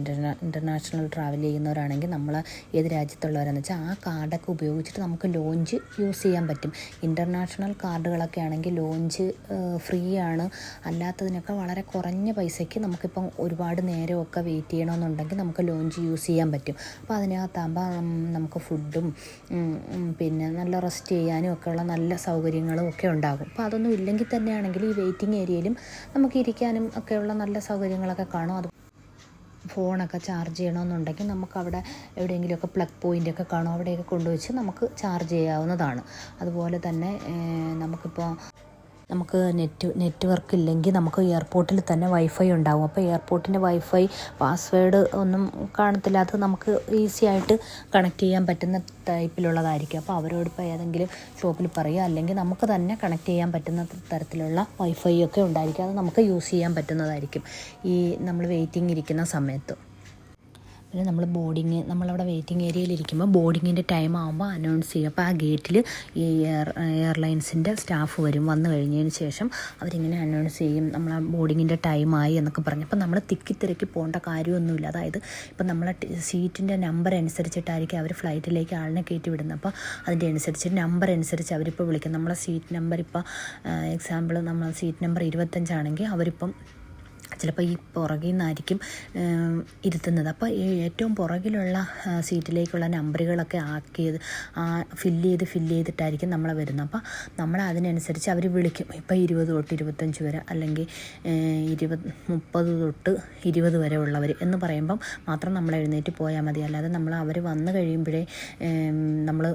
A: ഇൻ്റർനാഷണൽ ട്രാവൽ ചെയ്യുന്നവരാണെങ്കിൽ നമ്മൾ ഏത് രാജ്യത്തുള്ളവരാണെന്ന് വെച്ചാൽ ആ കാർഡൊക്കെ ഉപയോഗിച്ചിട്ട് നമുക്ക് ലോഞ്ച് യൂസ് ചെയ്യാൻ പറ്റും. ഇൻ്റർനാഷണൽ കാർഡുകളൊക്കെ ആണെങ്കിൽ ലോഞ്ച് ഫ്രീ ആണ്. അല്ലാത്തതിനൊക്കെ വളരെ കുറഞ്ഞ പൈസയ്ക്ക് നമുക്കിപ്പം ഒരുപാട് നേരമൊക്കെ വെയിറ്റ് ചെയ്യണമെന്നുണ്ടെങ്കിൽ നമുക്ക് ലോഞ്ച് യൂസ് ചെയ്യാൻ പറ്റും. അപ്പോൾ അതിനകത്താകുമ്പോൾ നമുക്ക് ഫുഡും പിന്നെ നല്ല റെസ്റ്റ് ചെയ്യാനും ഒക്കെയുള്ള നല്ല സൗകര്യങ്ങളും ഒക്കെ ഉണ്ടാകും. അപ്പോൾ അതൊന്നും ഇല്ലെങ്കിൽ തന്നെയാണെങ്കിൽ ഈ വെയിറ്റിംഗ് ഏരിയയിലും നമുക്ക് ഇരിക്കാനും ഒക്കെയുള്ള നല്ല സൗകര്യങ്ങളൊക്കെ കാണും. അത് ഫോണൊക്കെ ചാർജ് ചെയ്യണമെന്നുണ്ടെങ്കിൽ നമുക്കവിടെ എവിടെയെങ്കിലുമൊക്കെ പ്ലഗ് പോയിൻ്റൊക്കെ കാണും, അവിടെയൊക്കെ കൊണ്ടുവച്ച് നമുക്ക് ചാർജ് ചെയ്യാവുന്നതാണ്. അതുപോലെ തന്നെ നമുക്ക് നെറ്റ്വർക്ക് ഇല്ലെങ്കിൽ നമുക്ക് എയർപോർട്ടിൽ തന്നെ വൈഫൈ ഉണ്ടാകും. അപ്പോൾ എയർപോർട്ടിൻ്റെ വൈഫൈ പാസ്വേഡ് ഒന്നും കാണത്തില്ല, അത് നമുക്ക് ഈസി ആയിട്ട് കണക്ട് ചെയ്യാൻ പറ്റുന്ന ടൈപ്പിലുള്ളതായിരിക്കും. അപ്പോൾ അവരോട് ഇപ്പോൾ ഏതെങ്കിലും ഷോപ്പിൽ പറയുക, അല്ലെങ്കിൽ നമുക്ക് തന്നെ കണക്ട് ചെയ്യാൻ പറ്റുന്ന തരത്തിലുള്ള വൈഫൈ ഒക്കെ ഉണ്ടായിരിക്കും. അത് നമുക്ക് യൂസ് ചെയ്യാൻ പറ്റുന്നതായിരിക്കും ഈ നമ്മൾ വെയിറ്റിംഗ് ഇരിക്കുന്ന സമയത്ത്. പിന്നെ നമ്മളവിടെ വെയിറ്റിംഗ് ഏരിയയിൽ ഇരിക്കുമ്പോൾ ബോർഡിങ്ങിൻ്റെ ടൈം ആകുമ്പോൾ അനൗൺസ് ചെയ്യും. അപ്പോൾ ആ ഗേറ്റിൽ ഈ എയർലൈൻസിൻ്റെ സ്റ്റാഫ് വന്നു കഴിഞ്ഞതിന് ശേഷം അവരിങ്ങനെ അനൗൺസ് ചെയ്യും, നമ്മൾ ബോർഡിങ്ങിൻ്റെ ടൈമായി എന്നൊക്കെ പറഞ്ഞു. അപ്പോൾ നമ്മൾ തിരക്കി പോകേണ്ട കാര്യമൊന്നുമില്ല. അതായത് ഇപ്പം നമ്മളെ സീറ്റിൻ്റെ നമ്പർ അനുസരിച്ചിട്ടായിരിക്കും അവർ ഫ്ലൈറ്റിലേക്ക് ആളിനെ കയറ്റി വിടുന്നത്. അപ്പോൾ അതിൻ്റെ അനുസരിച്ച് നമ്പർ അനുസരിച്ച് അവരിപ്പോൾ വിളിക്കും. നമ്മളെ സീറ്റ് നമ്പർ ഇപ്പോൾ എക്സാമ്പിൾ നമ്മൾ സീറ്റ് നമ്പർ 25 അവരിപ്പം ചിലപ്പോൾ ഈ പുറകിൽ നിന്നായിരിക്കും ഇരുത്തുന്നത്. അപ്പോൾ ഏറ്റവും പുറകിലുള്ള സീറ്റിലേക്കുള്ള നമ്പറുകളൊക്കെ ഫില്ല് ചെയ്തിട്ടായിരിക്കും നമ്മളെ വരുന്നത്. അപ്പോൾ നമ്മൾ അതിനനുസരിച്ച് അവർ വിളിക്കും. ഇപ്പോൾ 20 തൊട്ട് 25 വരെ, അല്ലെങ്കിൽ 30 തൊട്ട് 20 വരെ ഉള്ളവർ എന്ന് പറയുമ്പം മാത്രം നമ്മൾ എഴുന്നേറ്റ് പോയാൽ മതി. അല്ലാതെ അവർ വന്നു കഴിയുമ്പോഴേ നമ്മൾ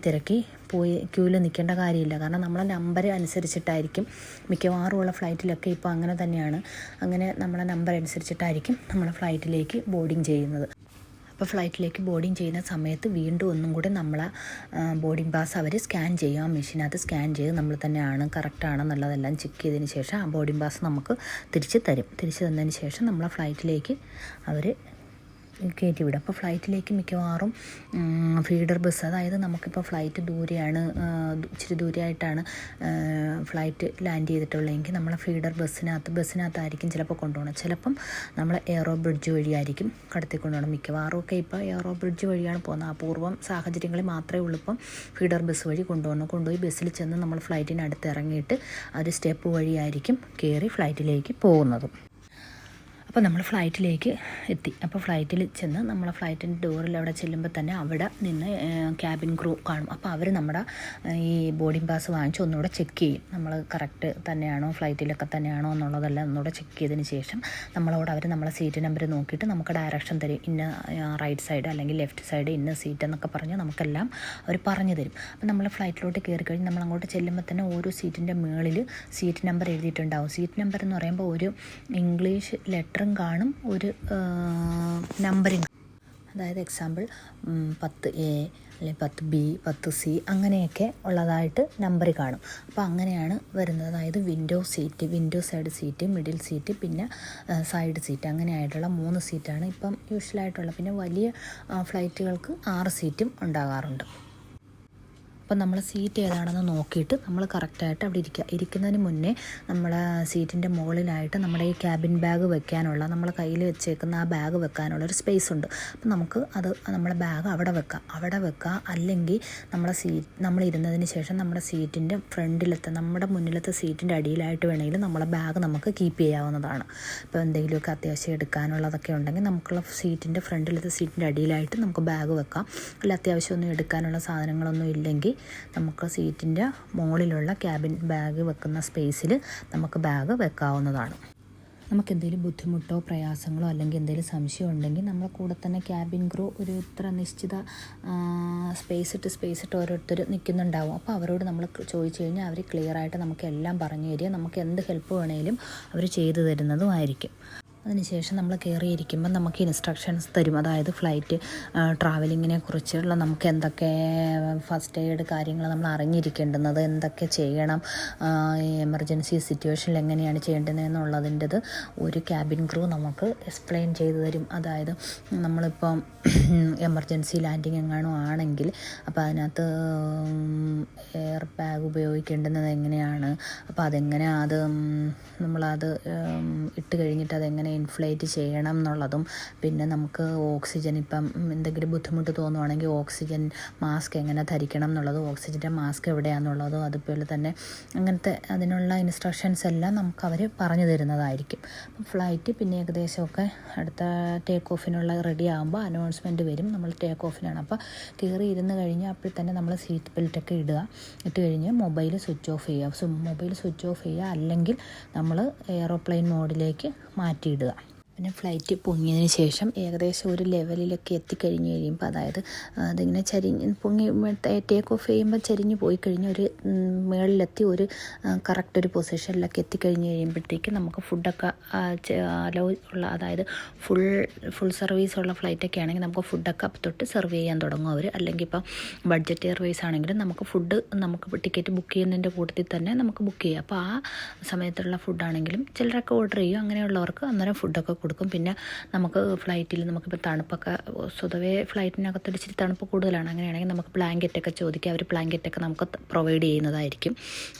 A: തിരക്കി പോയി ക്യൂവിൽ നിൽക്കേണ്ട കാര്യമില്ല. കാരണം നമ്മളെ നമ്പർ അനുസരിച്ചിട്ടായിരിക്കും മിക്കവാറുമുള്ള ഫ്ലൈറ്റിലൊക്കെ ഇപ്പോൾ അങ്ങനെ തന്നെയാണ്. അങ്ങനെ നമ്മളെ നമ്പർ അനുസരിച്ചിട്ടായിരിക്കും നമ്മളെ ഫ്ലൈറ്റിലേക്ക് ബോർഡിങ് ചെയ്യുന്നത്. അപ്പോൾ ഫ്ലൈറ്റിലേക്ക് ബോർഡിങ് ചെയ്യുന്ന സമയത്ത് വീണ്ടും ഒന്നും കൂടി നമ്മളെ ബോർഡിംഗ് പാസ് അവർ സ്കാൻ ചെയ്യും. ആ മെഷീനകത്ത് സ്കാൻ ചെയ്ത് നമ്മൾ തന്നെയാണ് കറക്റ്റാണെന്നുള്ളതെല്ലാം ചെക്ക് ചെയ്തതിന് ശേഷം ആ ബോർഡിംഗ് പാസ് നമുക്ക് തിരിച്ച് തന്നതിന് ശേഷം നമ്മളെ ഫ്ലൈറ്റിലേക്ക് അവർ കയറ്റി വിടും. അപ്പോൾ ഫ്ലൈറ്റിലേക്ക് മിക്കവാറും ഫീഡർ ബസ്, അതായത് നമുക്കിപ്പോൾ ഫ്ലൈറ്റ് ഇച്ചിരി ദൂരെയായിട്ടാണ് ഫ്ലൈറ്റ് ലാൻഡ് ചെയ്തിട്ടുള്ളതെങ്കിൽ നമ്മളെ ഫീഡർ ബസ്സിനകത്തായിരിക്കും ചിലപ്പോൾ കൊണ്ടുപോകണം. ചിലപ്പം നമ്മൾ എയറോ ബ്രിഡ്ജ് വഴിയായിരിക്കും കടത്തിക്കൊണ്ടുപോകണം. മിക്കവാറും ഒക്കെ ഇപ്പോൾ എയറോ ബ്രിഡ്ജ് വഴിയാണ് പോകുന്നത്. അപൂർവം സാഹചര്യങ്ങളിൽ മാത്രമേ ഉള്ളൂ ഇപ്പം ഫീഡർ ബസ് വഴി കൊണ്ടുപോയി ബസ്സിൽ ചെന്ന് നമ്മൾ ഫ്ലൈറ്റിനടുത്ത് ഇറങ്ങിയിട്ട് ഒരു സ്റ്റെപ്പ് വഴിയായിരിക്കും കയറി ഫ്ലൈറ്റിലേക്ക് പോകുന്നത്. അപ്പോൾ നമ്മൾ ഫ്ലൈറ്റിലേക്ക് എത്തി. അപ്പോൾ ഫ്ലൈറ്റിൽ ചെന്ന് നമ്മളെ ഫ്ലൈറ്റിൻ്റെ ഡോറിൽ അവിടെ ചെല്ലുമ്പോൾ തന്നെ അവിടെ നിന്ന് ക്യാബിൻ ക്രൂ കാണും. അപ്പോൾ അവർ നമ്മുടെ ഈ ബോർഡിംഗ് പാസ് വാങ്ങിച്ച് ഒന്നുകൂടെ ചെക്ക് ചെയ്യും, നമ്മൾ കറക്റ്റ് തന്നെയാണോ ഫ്ലൈറ്റിലൊക്കെ തന്നെയാണോ എന്നുള്ളതെല്ലാം ഒന്നുകൂടെ ചെക്ക് ചെയ്തതിന് ശേഷം അവർ നമ്മളെ സീറ്റ് നമ്പർ നോക്കിയിട്ട് നമുക്ക് ഡയറക്ഷൻ തരും. ഇന്ന റൈറ്റ് സൈഡ് അല്ലെങ്കിൽ ലെഫ്റ്റ് സൈഡ് ഇന്ന സീറ്റ് എന്നൊക്കെ പറഞ്ഞ് നമുക്കെല്ലാം അവർ പറഞ്ഞു തരും. അപ്പോൾ നമ്മൾ ഫ്ലൈറ്റിലോട്ട് കയറി കഴിഞ്ഞ് നമ്മൾ അങ്ങോട്ട് ചെല്ലുമ്പോൾ തന്നെ ഓരോ സീറ്റിൻ്റെ മുകളിൽ സീറ്റ് നമ്പർ എഴുതിയിട്ടുണ്ടാവും. സീറ്റ് നമ്പർ എന്ന് പറയുമ്പോൾ ഒരു ഇംഗ്ലീഷ് ലെറ്ററും കാണും, ഒരു നമ്പറിങ്. അതായത് എക്സാമ്പിൾ 10A അല്ലെങ്കിൽ 10B 10C അങ്ങനെയൊക്കെ ഉള്ളതായിട്ട് നമ്പർ കാണും. അപ്പോൾ അങ്ങനെയാണ് വരുന്നത്. അതായത് window side seat, middle seat, പിന്നെ സൈഡ് സീറ്റ്, അങ്ങനെയായിട്ടുള്ള 3 സീറ്റാണ് ഇപ്പം യൂഷ്വലായിട്ടുള്ളത്. പിന്നെ വലിയ ഫ്ലൈറ്റുകൾക്ക് 6 സീറ്റും ഉണ്ടാകാറുണ്ട്. അപ്പം നമ്മൾ സീറ്റ് ഏതാണെന്ന് നോക്കിയിട്ട് നമ്മൾ കറക്റ്റായിട്ട് അവിടെ ഇരിക്കുന്നതിന് മുന്നേ നമ്മളെ സീറ്റിൻ്റെ മുകളിലായിട്ട് നമ്മുടെ ഈ ക്യാബിൻ ബാഗ് വെക്കാനുള്ള, നമ്മളെ കയ്യിൽ വെച്ചേക്കുന്ന ആ ബാഗ് വെക്കാനുള്ള ഒരു സ്പേസ് ഉണ്ട്. അപ്പം നമുക്ക് നമ്മളെ ബാഗ് അവിടെ വെക്കാം. അല്ലെങ്കിൽ നമ്മൾ ഇരുന്നതിന് ശേഷം നമ്മുടെ സീറ്റിൻ്റെ നമ്മുടെ മുന്നിലത്തെ സീറ്റിൻ്റെ അടിയിലായിട്ട് വേണമെങ്കിൽ നമ്മളെ ബാഗ് നമുക്ക് കീപ്പ് ചെയ്യാവുന്നതാണ്. ഇപ്പോൾ എന്തെങ്കിലുമൊക്കെ അത്യാവശ്യം എടുക്കാനുള്ളതൊക്കെ ഉണ്ടെങ്കിൽ നമുക്കുള്ള ഫ്രണ്ടിലത്തെ സീറ്റിൻ്റെ അടിയിലായിട്ട് നമുക്ക് ബാഗ് വെക്കാം. അല്ല അത്യാവശ്യമൊന്നും എടുക്കാനുള്ള സാധനങ്ങളൊന്നും ഇല്ലെങ്കിൽ നമുക്ക് സീറ്റിൻ്റെ മുകളിലുള്ള ക്യാബിൻ ബാഗ് വെക്കുന്ന സ്പേസിൽ നമുക്ക് ബാഗ് വെക്കാവുന്നതാണ്. നമുക്ക് എന്തെങ്കിലും ബുദ്ധിമുട്ടോ പ്രയാസങ്ങളോ അല്ലെങ്കിൽ എന്തെങ്കിലും സംശയം ഉണ്ടെങ്കിൽ നമ്മളെ കൂടെ തന്നെ ക്യാബിൻ ക്രൂ ഒരു ഇത്ര നിശ്ചിത സ്പേസ് ഇട്ട് ഓരോരുത്തർ നിൽക്കുന്നുണ്ടാവും. അപ്പോൾ അവരോട് നമ്മൾ ചോദിച്ചു കഴിഞ്ഞാൽ അവർ ക്ലിയറായിട്ട് നമുക്ക് എല്ലാം പറഞ്ഞു തരിക, നമുക്ക് എന്ത് ഹെൽപ്പ് വേണമെങ്കിലും അവർ ചെയ്തു തരുന്നതുമായിരിക്കും. അതിനുശേഷം നമ്മൾ കയറിയിരിക്കുമ്പോൾ നമുക്ക് ഇൻസ്ട്രക്ഷൻസ് തരും. അതായത് ഫ്ലൈറ്റ് ട്രാവലിങ്ങിനെ കുറിച്ചുള്ള നമുക്ക് എന്തൊക്കെ ഫസ്റ്റ് എയ്ഡ് കാര്യങ്ങൾ നമ്മൾ അറിഞ്ഞിരിക്കേണ്ടുന്നത്, എന്തൊക്കെ ചെയ്യണം, എമർജൻസി സിറ്റുവേഷനിൽ എങ്ങനെയാണ് ചെയ്യേണ്ടതെന്നുള്ളതിൻ്റെത് ഒരു ക്യാബിൻ ക്രൂ നമുക്ക് എക്സ്പ്ലെയിൻ ചെയ്തു തരും. അതായത് നമ്മളിപ്പം എമർജൻസി ലാൻഡിങ് എങ്ങാനും ആണെങ്കിൽ അപ്പോൾ അതിനകത്ത് എയർ ബാഗ് ഉപയോഗിക്കേണ്ടുന്നത് എങ്ങനെയാണ്, അപ്പോൾ അതെങ്ങനെ നമ്മളത് ഇട്ട് കഴിഞ്ഞിട്ട് അതെങ്ങനെ ഇൻഫ്ലേറ്റ് ചെയ്യണം എന്നുള്ളതും, പിന്നെ നമുക്ക് ഓക്സിജൻ ഇപ്പം എന്തെങ്കിലും ബുദ്ധിമുട്ട് തോന്നുവാണെങ്കിൽ ഓക്സിജൻ മാസ്ക് എങ്ങനെ ധരിക്കണം എന്നുള്ളതും, ഓക്സിജൻ്റെ മാസ്ക് എവിടെയാണെന്നുള്ളതും, അതുപോലെ തന്നെ അങ്ങനത്തെ അതിനുള്ള ഇൻസ്ട്രക്ഷൻസ് എല്ലാം നമുക്ക് അവർ പറഞ്ഞു തരുന്നതായിരിക്കും. അപ്പം ഫ്ലൈറ്റ് പിന്നെ ഏകദേശമൊക്കെ അടുത്ത ടേക്ക് ഓഫിനുള്ള റെഡി ആകുമ്പോൾ അനൗൺസ്മെൻറ്റ് വരും. നമ്മൾ ടേക്ക് ഓഫിനാണ്. അപ്പോൾ കയറി ഇരുന്ന് കഴിഞ്ഞാൽ അപ്പോൾ തന്നെ നമ്മൾ സീറ്റ് ബെൽറ്റൊക്കെ ഇട്ട് കഴിഞ്ഞ് മൊബൈൽ സ്വിച്ച് ഓഫ് ചെയ്യുക. മൊബൈൽ സ്വിച്ച് ഓഫ് ചെയ്യുക, അല്ലെങ്കിൽ നമ്മൾ എയ്റോപ്ലെയിൻ മോഡിലേക്ക് മാറ്റിയിടുക. പിന്നെ ഫ്ലൈറ്റ് പൊങ്ങിയതിന് ശേഷം ഏകദേശം ഒരു ലെവലിലൊക്കെ എത്തിക്കഴിഞ്ഞ് കഴിയുമ്പോൾ, അതായത് അതിങ്ങനെ പൊങ്ങി ടേക്ക് ഓഫ് ചെയ്യുമ്പോൾ ചരിഞ്ഞ് പോയി കഴിഞ്ഞ് ഒരു മുകളിലെത്തി ഒരു കറക്റ്റ് ഒരു പൊസിഷനിലൊക്കെ എത്തിക്കഴിഞ്ഞ് കഴിയുമ്പോഴത്തേക്ക് നമുക്ക് ഫുഡൊക്കെ അലോ ഉള്ള, അതായത് ഫുൾ സർവീസുള്ള ഫ്ലൈറ്റൊക്കെ ആണെങ്കിൽ നമുക്ക് ഫുഡൊക്കെ അപ്പം തൊട്ട് സെർവ് ചെയ്യാൻ തുടങ്ങും അവർ. അല്ലെങ്കിൽ ഇപ്പം ബഡ്ജറ്റ് എയർവേസ് ആണെങ്കിലും നമുക്ക് ഫുഡ് നമുക്ക് ടിക്കറ്റ് ബുക്ക് ചെയ്യുന്നതിൻ്റെ കൂട്ടത്തിൽ തന്നെ നമുക്ക് ബുക്ക് ചെയ്യാം. അപ്പോൾ ആ സമയത്തുള്ള ഫുഡാണെങ്കിലും ചിലരൊക്കെ ഓർഡർ ചെയ്യും. അങ്ങനെയുള്ളവർക്ക് അന്നേരം ഫുഡൊക്കെ കൊടുക്കും. പിന്നെ നമുക്ക് ഫ്ലൈറ്റിൽ നമുക്കിപ്പോൾ തണുപ്പൊക്കെ സ്വതവേ ഫ്ലൈറ്റിനകത്ത് ഇച്ചിരി തണുപ്പ് കൂടുതലാണ്. അങ്ങനെയാണെങ്കിൽ നമുക്ക് ബ്ലാങ്കറ്റൊക്കെ ചോദിക്കുക, അവർ ബ്ലാങ്കറ്റൊക്കെ നമുക്ക് പ്രൊവൈഡ് ചെയ്യുന്നതായിരിക്കും.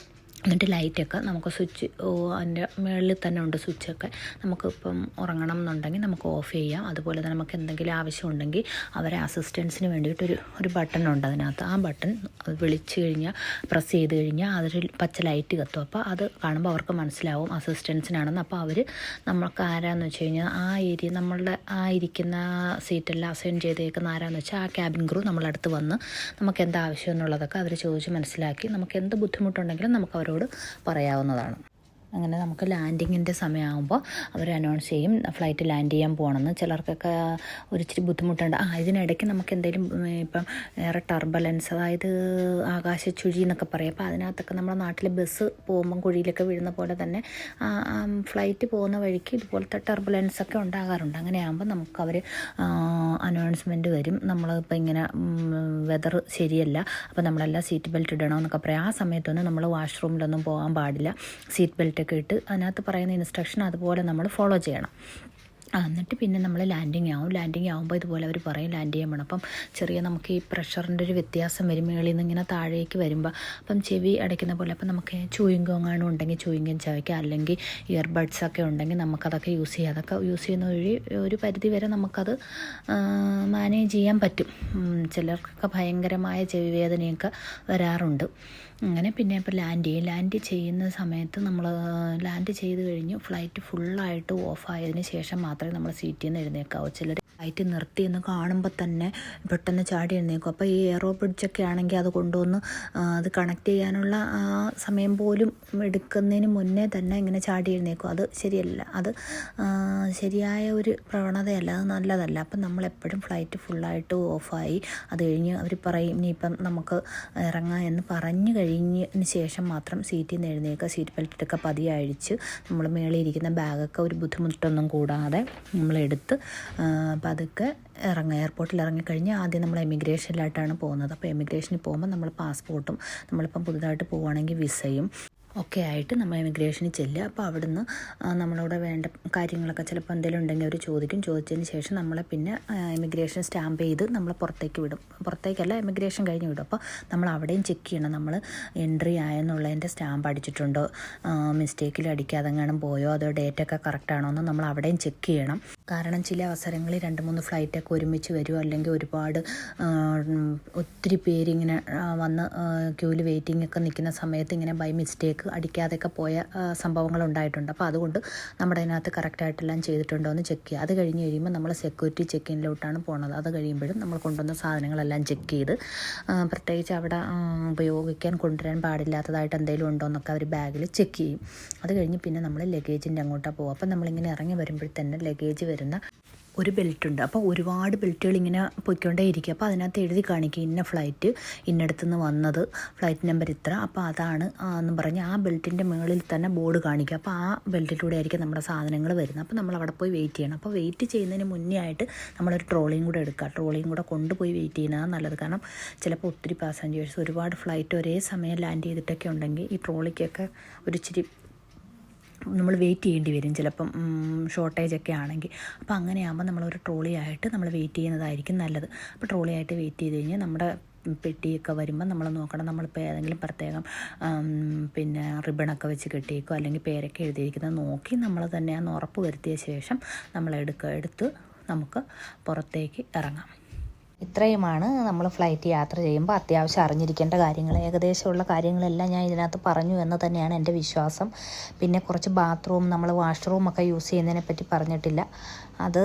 A: എന്നിട്ട് ലൈറ്റൊക്കെ നമുക്ക് സ്വിച്ച് അതിൻ്റെ മുകളിൽ തന്നെ ഉണ്ട് സ്വിച്ചൊക്കെ. നമുക്കിപ്പം ഉറങ്ങണം എന്നുണ്ടെങ്കിൽ നമുക്ക് ഓഫ് ചെയ്യാം. അതുപോലെ തന്നെ നമുക്ക് എന്തെങ്കിലും ആവശ്യമുണ്ടെങ്കിൽ അവരെ അസിസ്റ്റൻസിന് വേണ്ടിയിട്ടൊരു ബട്ടൺ ഉണ്ട് അതിനകത്ത്. ആ ബട്ടൺ വിളിച്ച് കഴിഞ്ഞാൽ പ്രസ് ചെയ്ത് കഴിഞ്ഞാൽ അതൊരു പച്ച ലൈറ്റ് കത്തും. അപ്പോൾ അത് കാണുമ്പോൾ അവർക്ക് മനസ്സിലാവും അസിസ്റ്റൻസിനാണെന്ന്. അപ്പോൾ അവർ നമുക്ക് ആരാന്ന് വെച്ച് കഴിഞ്ഞാൽ ആ ഏരിയ നമ്മളുടെ ആ ഇരിക്കുന്ന സീറ്റെല്ലാം അസൈൻ ചെയ്തേക്കുന്ന ആരാന്ന് വെച്ചാൽ ആ ക്യാബിൻ ക്രൂ നമ്മളടുത്ത് വന്ന് നമുക്ക് എന്താ ആവശ്യം എന്നുള്ളതൊക്കെ അവർ ചോദിച്ച് മനസ്സിലാക്കി നമുക്ക് എന്ത് ബുദ്ധിമുട്ടുണ്ടെങ്കിലും നമുക്ക് അവരോട് പറയാവുന്നതാണ്. അങ്ങനെ നമുക്ക് ലാൻഡിങ്ങിൻ്റെ സമയമാകുമ്പോൾ അവർ അനൗൺസ് ചെയ്യും ഫ്ലൈറ്റ് ലാൻഡ് ചെയ്യാൻ പോകണമെന്ന്. ചിലർക്കൊക്കെ ഒരിച്ചിരി ബുദ്ധിമുട്ടുണ്ട്. ഇതിനിടയ്ക്ക് നമുക്ക് എന്തെങ്കിലും ഇപ്പം ഏറെ ടർബലൻസ്, അതായത് ആകാശച്ചുഴി എന്നൊക്കെ പറയും. അപ്പോൾ അതിനകത്തൊക്കെ നമ്മുടെ നാട്ടിൽ ബസ് പോകുമ്പം കുഴിയിലൊക്കെ വീഴുന്ന പോലെ തന്നെ ഫ്ലൈറ്റ് പോകുന്ന വഴിക്ക് ഇതുപോലത്തെ ടർബുലൻസൊക്കെ ഉണ്ടാകാറുണ്ട്. അങ്ങനെയാകുമ്പോൾ നമുക്കവർ അനൗൺസ്മെൻറ്റ് വരും. നമ്മളിപ്പോൾ ഇങ്ങനെ വെതർ ശരിയല്ല, അപ്പോൾ നമ്മളെല്ലാം സീറ്റ് ബെൽറ്റ് ഇടണമെന്നൊക്കെ പറയും. ആ സമയത്തൊന്നും നമ്മൾ വാഷ്റൂമിലൊന്നും പോകാൻ പാടില്ല. സീറ്റ് ബെൽറ്റ് ഒക്കെ ഇട്ട് അതിനകത്ത് പറയുന്ന ഇൻസ്ട്രക്ഷൻ അതുപോലെ നമ്മൾ ഫോളോ ചെയ്യണം. എന്നിട്ട് പിന്നെ നമ്മൾ ലാൻഡിങ് ആകുമ്പോൾ ഇതുപോലെ അവർ പറയും ലാൻഡ് ചെയ്യാൻ വേണം. അപ്പം ചെറിയ നമുക്ക് ഈ പ്രഷറിൻ്റെ ഒരു വ്യത്യാസം വരും മേളിൽ നിന്ന് ഇങ്ങനെ താഴേക്ക് വരുമ്പോൾ. അപ്പം ചെവി അടയ്ക്കുന്ന പോലെ. അപ്പം നമുക്ക് ചൂയിങ്കോങ്ങാനും ഉണ്ടെങ്കിൽ ചൂയിങ്കം ചവയ്ക്കുക, അല്ലെങ്കിൽ ഇയർബഡ്സൊക്കെ ഉണ്ടെങ്കിൽ നമുക്കതൊക്കെ യൂസ് ചെയ്യാം. അതൊക്കെ യൂസ് ചെയ്യുന്ന വഴി ഒരു പരിധി വരെ നമുക്കത് മാനേജ് ചെയ്യാൻ പറ്റും. ചിലർക്കൊക്കെ ഭയങ്കരമായ ചെവി വേദനയൊക്കെ വരാറുണ്ട്. അങ്ങനെ പിന്നെ ഇപ്പോൾ ലാൻഡ് ചെയ്യുന്ന സമയത്ത് നമ്മൾ ലാൻഡ് ചെയ്ത് കഴിഞ്ഞ് ഫ്ലൈറ്റ് ഫുള്ളായിട്ട് ഓഫായതിന് ശേഷം മാത്രമേ നമ്മൾ സീറ്റിൽ നിന്ന് എഴുന്നേൽക്കാവൂ. ചിലർ ഫ്ലൈറ്റ് നിർത്തി എന്ന് കാണുമ്പോൾ തന്നെ പെട്ടെന്ന് ചാടി എഴുന്നേക്കും. അപ്പോൾ ഈ എയറോ ബ്രിഡ്ജൊക്കെ ആണെങ്കിൽ അത് കൊണ്ടുവന്ന് അത് കണക്ട് ചെയ്യാനുള്ള സമയം പോലും എടുക്കുന്നതിന് മുന്നേ തന്നെ ഇങ്ങനെ ചാടി എഴുന്നേക്കും. അത് ശരിയല്ല, അത് ശരിയായ ഒരു പ്രവണതയല്ല, അത് നല്ലതല്ല. അപ്പം നമ്മളെപ്പോഴും ഫ്ലൈറ്റ് ഫുള്ളായിട്ട് ഓഫായി അത് കഴിഞ്ഞ് അവർ പറയും ഇനിയിപ്പം നമുക്ക് ഇറങ്ങാം എന്ന് പറഞ്ഞു കഴിഞ്ഞതിന് ശേഷം മാത്രം സീറ്റിൽ നിന്ന് എഴുന്നേൽക്കുക. സീറ്റ് ബെൽറ്റൊക്കെ പതിയെ അഴിച്ച് നമ്മൾ മേളിൽ ഇരിക്കുന്ന ബാഗൊക്കെ ഒരു ബുദ്ധിമുട്ടൊന്നും കൂടാതെ നമ്മളെടുത്ത് അതൊക്കെ എയർപോർട്ടിൽ ഇറങ്ങിക്കഴിഞ്ഞ് ആദ്യം നമ്മൾ എമിഗ്രേഷനിലായിട്ടാണ് പോകുന്നത്. അപ്പോൾ എമിഗ്രേഷനിൽ പോകുമ്പോൾ നമ്മൾ പാസ്പോർട്ടും നമ്മളിപ്പം പുതുതായിട്ട് പോവുകയാണെങ്കിൽ വിസയും ഒക്കെ ആയിട്ട് നമ്മൾ എമിഗ്രേഷനിൽ ചെല്ലുക. അപ്പോൾ അവിടുന്ന് നമ്മളോട് വേണ്ട കാര്യങ്ങളൊക്കെ ചിലപ്പോൾ എന്തെങ്കിലും ഉണ്ടെങ്കിൽ അവർ ചോദിച്ചതിന് ശേഷം നമ്മളെ പിന്നെ എമിഗ്രേഷൻ സ്റ്റാമ്പ് ചെയ്ത് നമ്മളെ പുറത്തേക്കല്ല എമിഗ്രേഷൻ കഴിഞ്ഞ് വിടും. അപ്പോൾ നമ്മൾ അവിടെയും ചെക്ക് ചെയ്യണം നമ്മൾ എൻട്രി ആയെന്നുള്ളതിൻ്റെ സ്റ്റാമ്പ് അടിച്ചിട്ടുണ്ടോ, മിസ്റ്റേക്കിൽ അടിക്കാതെങ്ങാനും പോയോ, അതോ ഡേറ്റൊക്കെ കറക്റ്റാണോ എന്ന് നമ്മൾ അവിടെയും ചെക്ക് ചെയ്യണം. കാരണം ചില അവസരങ്ങളിൽ 2-3 ഫ്ലൈറ്റൊക്കെ ഒരുമിച്ച് വരും, അല്ലെങ്കിൽ ഒരുപാട് ഒത്തിരി പേരിങ്ങനെ വന്ന് ക്യൂവിൽ വെയിറ്റിംഗ് ഒക്കെ നിൽക്കുന്ന സമയത്ത് ഇങ്ങനെ ബൈ മിസ്റ്റേക്ക് അടിക്കാതെയൊക്കെ പോയ സംഭവങ്ങൾ ഉണ്ടായിട്ടുണ്ട്. അപ്പോൾ അതുകൊണ്ട് നമ്മുടെ അതിനകത്ത് കറക്റ്റായിട്ടെല്ലാം ചെയ്തിട്ടുണ്ടോ എന്ന് ചെക്ക് ചെയ്യുക. അത് കഴിഞ്ഞ് കഴിയുമ്പോൾ നമ്മൾ സെക്യൂരിറ്റി ചെക്കിനിലോട്ടാണ് പോകുന്നത്. അത് കഴിയുമ്പോഴും നമ്മൾ കൊണ്ടുവന്ന സാധനങ്ങളെല്ലാം ചെക്ക് ചെയ്ത് പ്രത്യേകിച്ച് അവിടെ ഉപയോഗിക്കാൻ കൊണ്ടുവരാൻ പാടില്ലാത്തതായിട്ട് എന്തെങ്കിലും ഉണ്ടോ എന്നൊക്കെ അവർ ബാഗിൽ ചെക്ക് ചെയ്യും. അത് കഴിഞ്ഞ് പിന്നെ നമ്മൾ ലഗേജിൻ്റെ അങ്ങോട്ടാണ് പോകുക. അപ്പം നമ്മളിങ്ങനെ ഇറങ്ങി വരുമ്പോഴത്തന്നെ ലഗേജ് വരുന്ന ഒരു ബെൽറ്റ് ഉണ്ട്. അപ്പോൾ ഒരുപാട് ബെൽറ്റുകൾ ഇങ്ങനെ പൊയ്ക്കൊണ്ടേ ഇരിക്കും. അപ്പോൾ അതിനകത്ത് എഴുതി കാണിക്കും ഇന്ന ഫ്ലൈറ്റ് ഇന്നടത്തു നിന്ന് വന്നത്, ഫ്ലൈറ്റ് നമ്പർ ഇത്ര, അപ്പോൾ അതാണ് എന്നും പറഞ്ഞ് ആ ബെൽറ്റിൻ്റെ മുകളിൽ തന്നെ ബോർഡ് കാണിക്കും. അപ്പോൾ ആ ബെൽറ്റിലൂടെ ആയിരിക്കും നമ്മുടെ സാധനങ്ങൾ വരുന്നത്. അപ്പോൾ നമ്മൾ അവിടെ പോയി വെയിറ്റ് ചെയ്യണം. അപ്പോൾ വെയിറ്റ് ചെയ്യുന്നതിന് മുന്നേ ആയിട്ട് നമ്മളൊരു ട്രോളിയും കൂടെ എടുക്കുക. ട്രോളിയും കൂടെ കൊണ്ടുപോയി വെയിറ്റ് ചെയ്യുന്നതാണ് നല്ലത്. കാരണം ചിലപ്പോൾ ഒത്തിരി പാസഞ്ചേഴ്സ് ഒരുപാട് ഫ്ലൈറ്റ് ഒരേ സമയം ലാൻഡ് ചെയ്തിട്ടൊക്കെ ഉണ്ടെങ്കിൽ ഈ ട്രോളിക്കൊക്കെ ഒരിച്ചിരി നമ്മൾ വെയിറ്റ് ചെയ്യേണ്ടി വരും, ചിലപ്പം ഷോർട്ടേജൊക്കെ ആണെങ്കിൽ. അപ്പോൾ അങ്ങനെയാകുമ്പോൾ നമ്മളൊരു ട്രോളിയായിട്ട് നമ്മൾ വെയിറ്റ് ചെയ്യുന്നതായിരിക്കും നല്ലത്. അപ്പോൾ ട്രോളിയായിട്ട് വെയിറ്റ് ചെയ്ത് കഴിഞ്ഞാൽ നമ്മുടെ പെട്ടിയൊക്കെ വരുമ്പോൾ നമ്മൾ നോക്കണം, നമ്മളിപ്പോൾ ഏതെങ്കിലും പ്രത്യേകം പിന്നെ റിബണൊക്കെ വെച്ച് കെട്ടിയേക്കോ അല്ലെങ്കിൽ പേരൊക്കെ എഴുതിയിരിക്കുന്നത് നോക്കി നമ്മൾ തന്നെയാണെന്ന് ഉറപ്പ് വരുത്തിയ ശേഷം നമ്മൾ എടുത്ത് നമുക്ക് പുറത്തേക്ക് ഇറങ്ങാം. ഇത്രയുമാണ് നമ്മൾ ഫ്ലൈറ്റ് യാത്ര ചെയ്യുമ്പോൾ അത്യാവശ്യം അറിഞ്ഞിരിക്കേണ്ട കാര്യങ്ങൾ. ഏകദേശമുള്ള കാര്യങ്ങളെല്ലാം ഞാൻ ഇതിനകത്ത് പറഞ്ഞു എന്ന് തന്നെയാണ് എൻ്റെ വിശ്വാസം. പിന്നെ കുറച്ച് ബാത്റൂം, നമ്മൾ വാഷ്റൂമൊക്കെ യൂസ് ചെയ്യുന്നതിനെ പറ്റി പറഞ്ഞിട്ടില്ല. അത്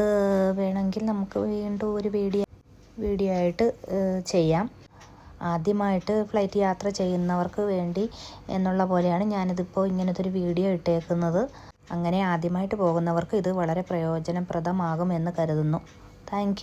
A: വേണമെങ്കിൽ നമുക്ക് വീണ്ടും ഒരു വീഡിയോ ആയിട്ട് ചെയ്യാം. ആദ്യമായിട്ട് ഫ്ലൈറ്റ് യാത്ര ചെയ്യുന്നവർക്ക് വേണ്ടി എന്നുള്ള പോലെയാണ് ഞാനിതിപ്പോൾ ഇങ്ങനത്തെ ഒരു വീഡിയോ ഇട്ടേക്കുന്നത്. അങ്ങനെ ആദ്യമായിട്ട് പോകുന്നവർക്ക് ഇത് വളരെ പ്രയോജനപ്രദമാകുമെന്ന് കരുതുന്നു. താങ്ക്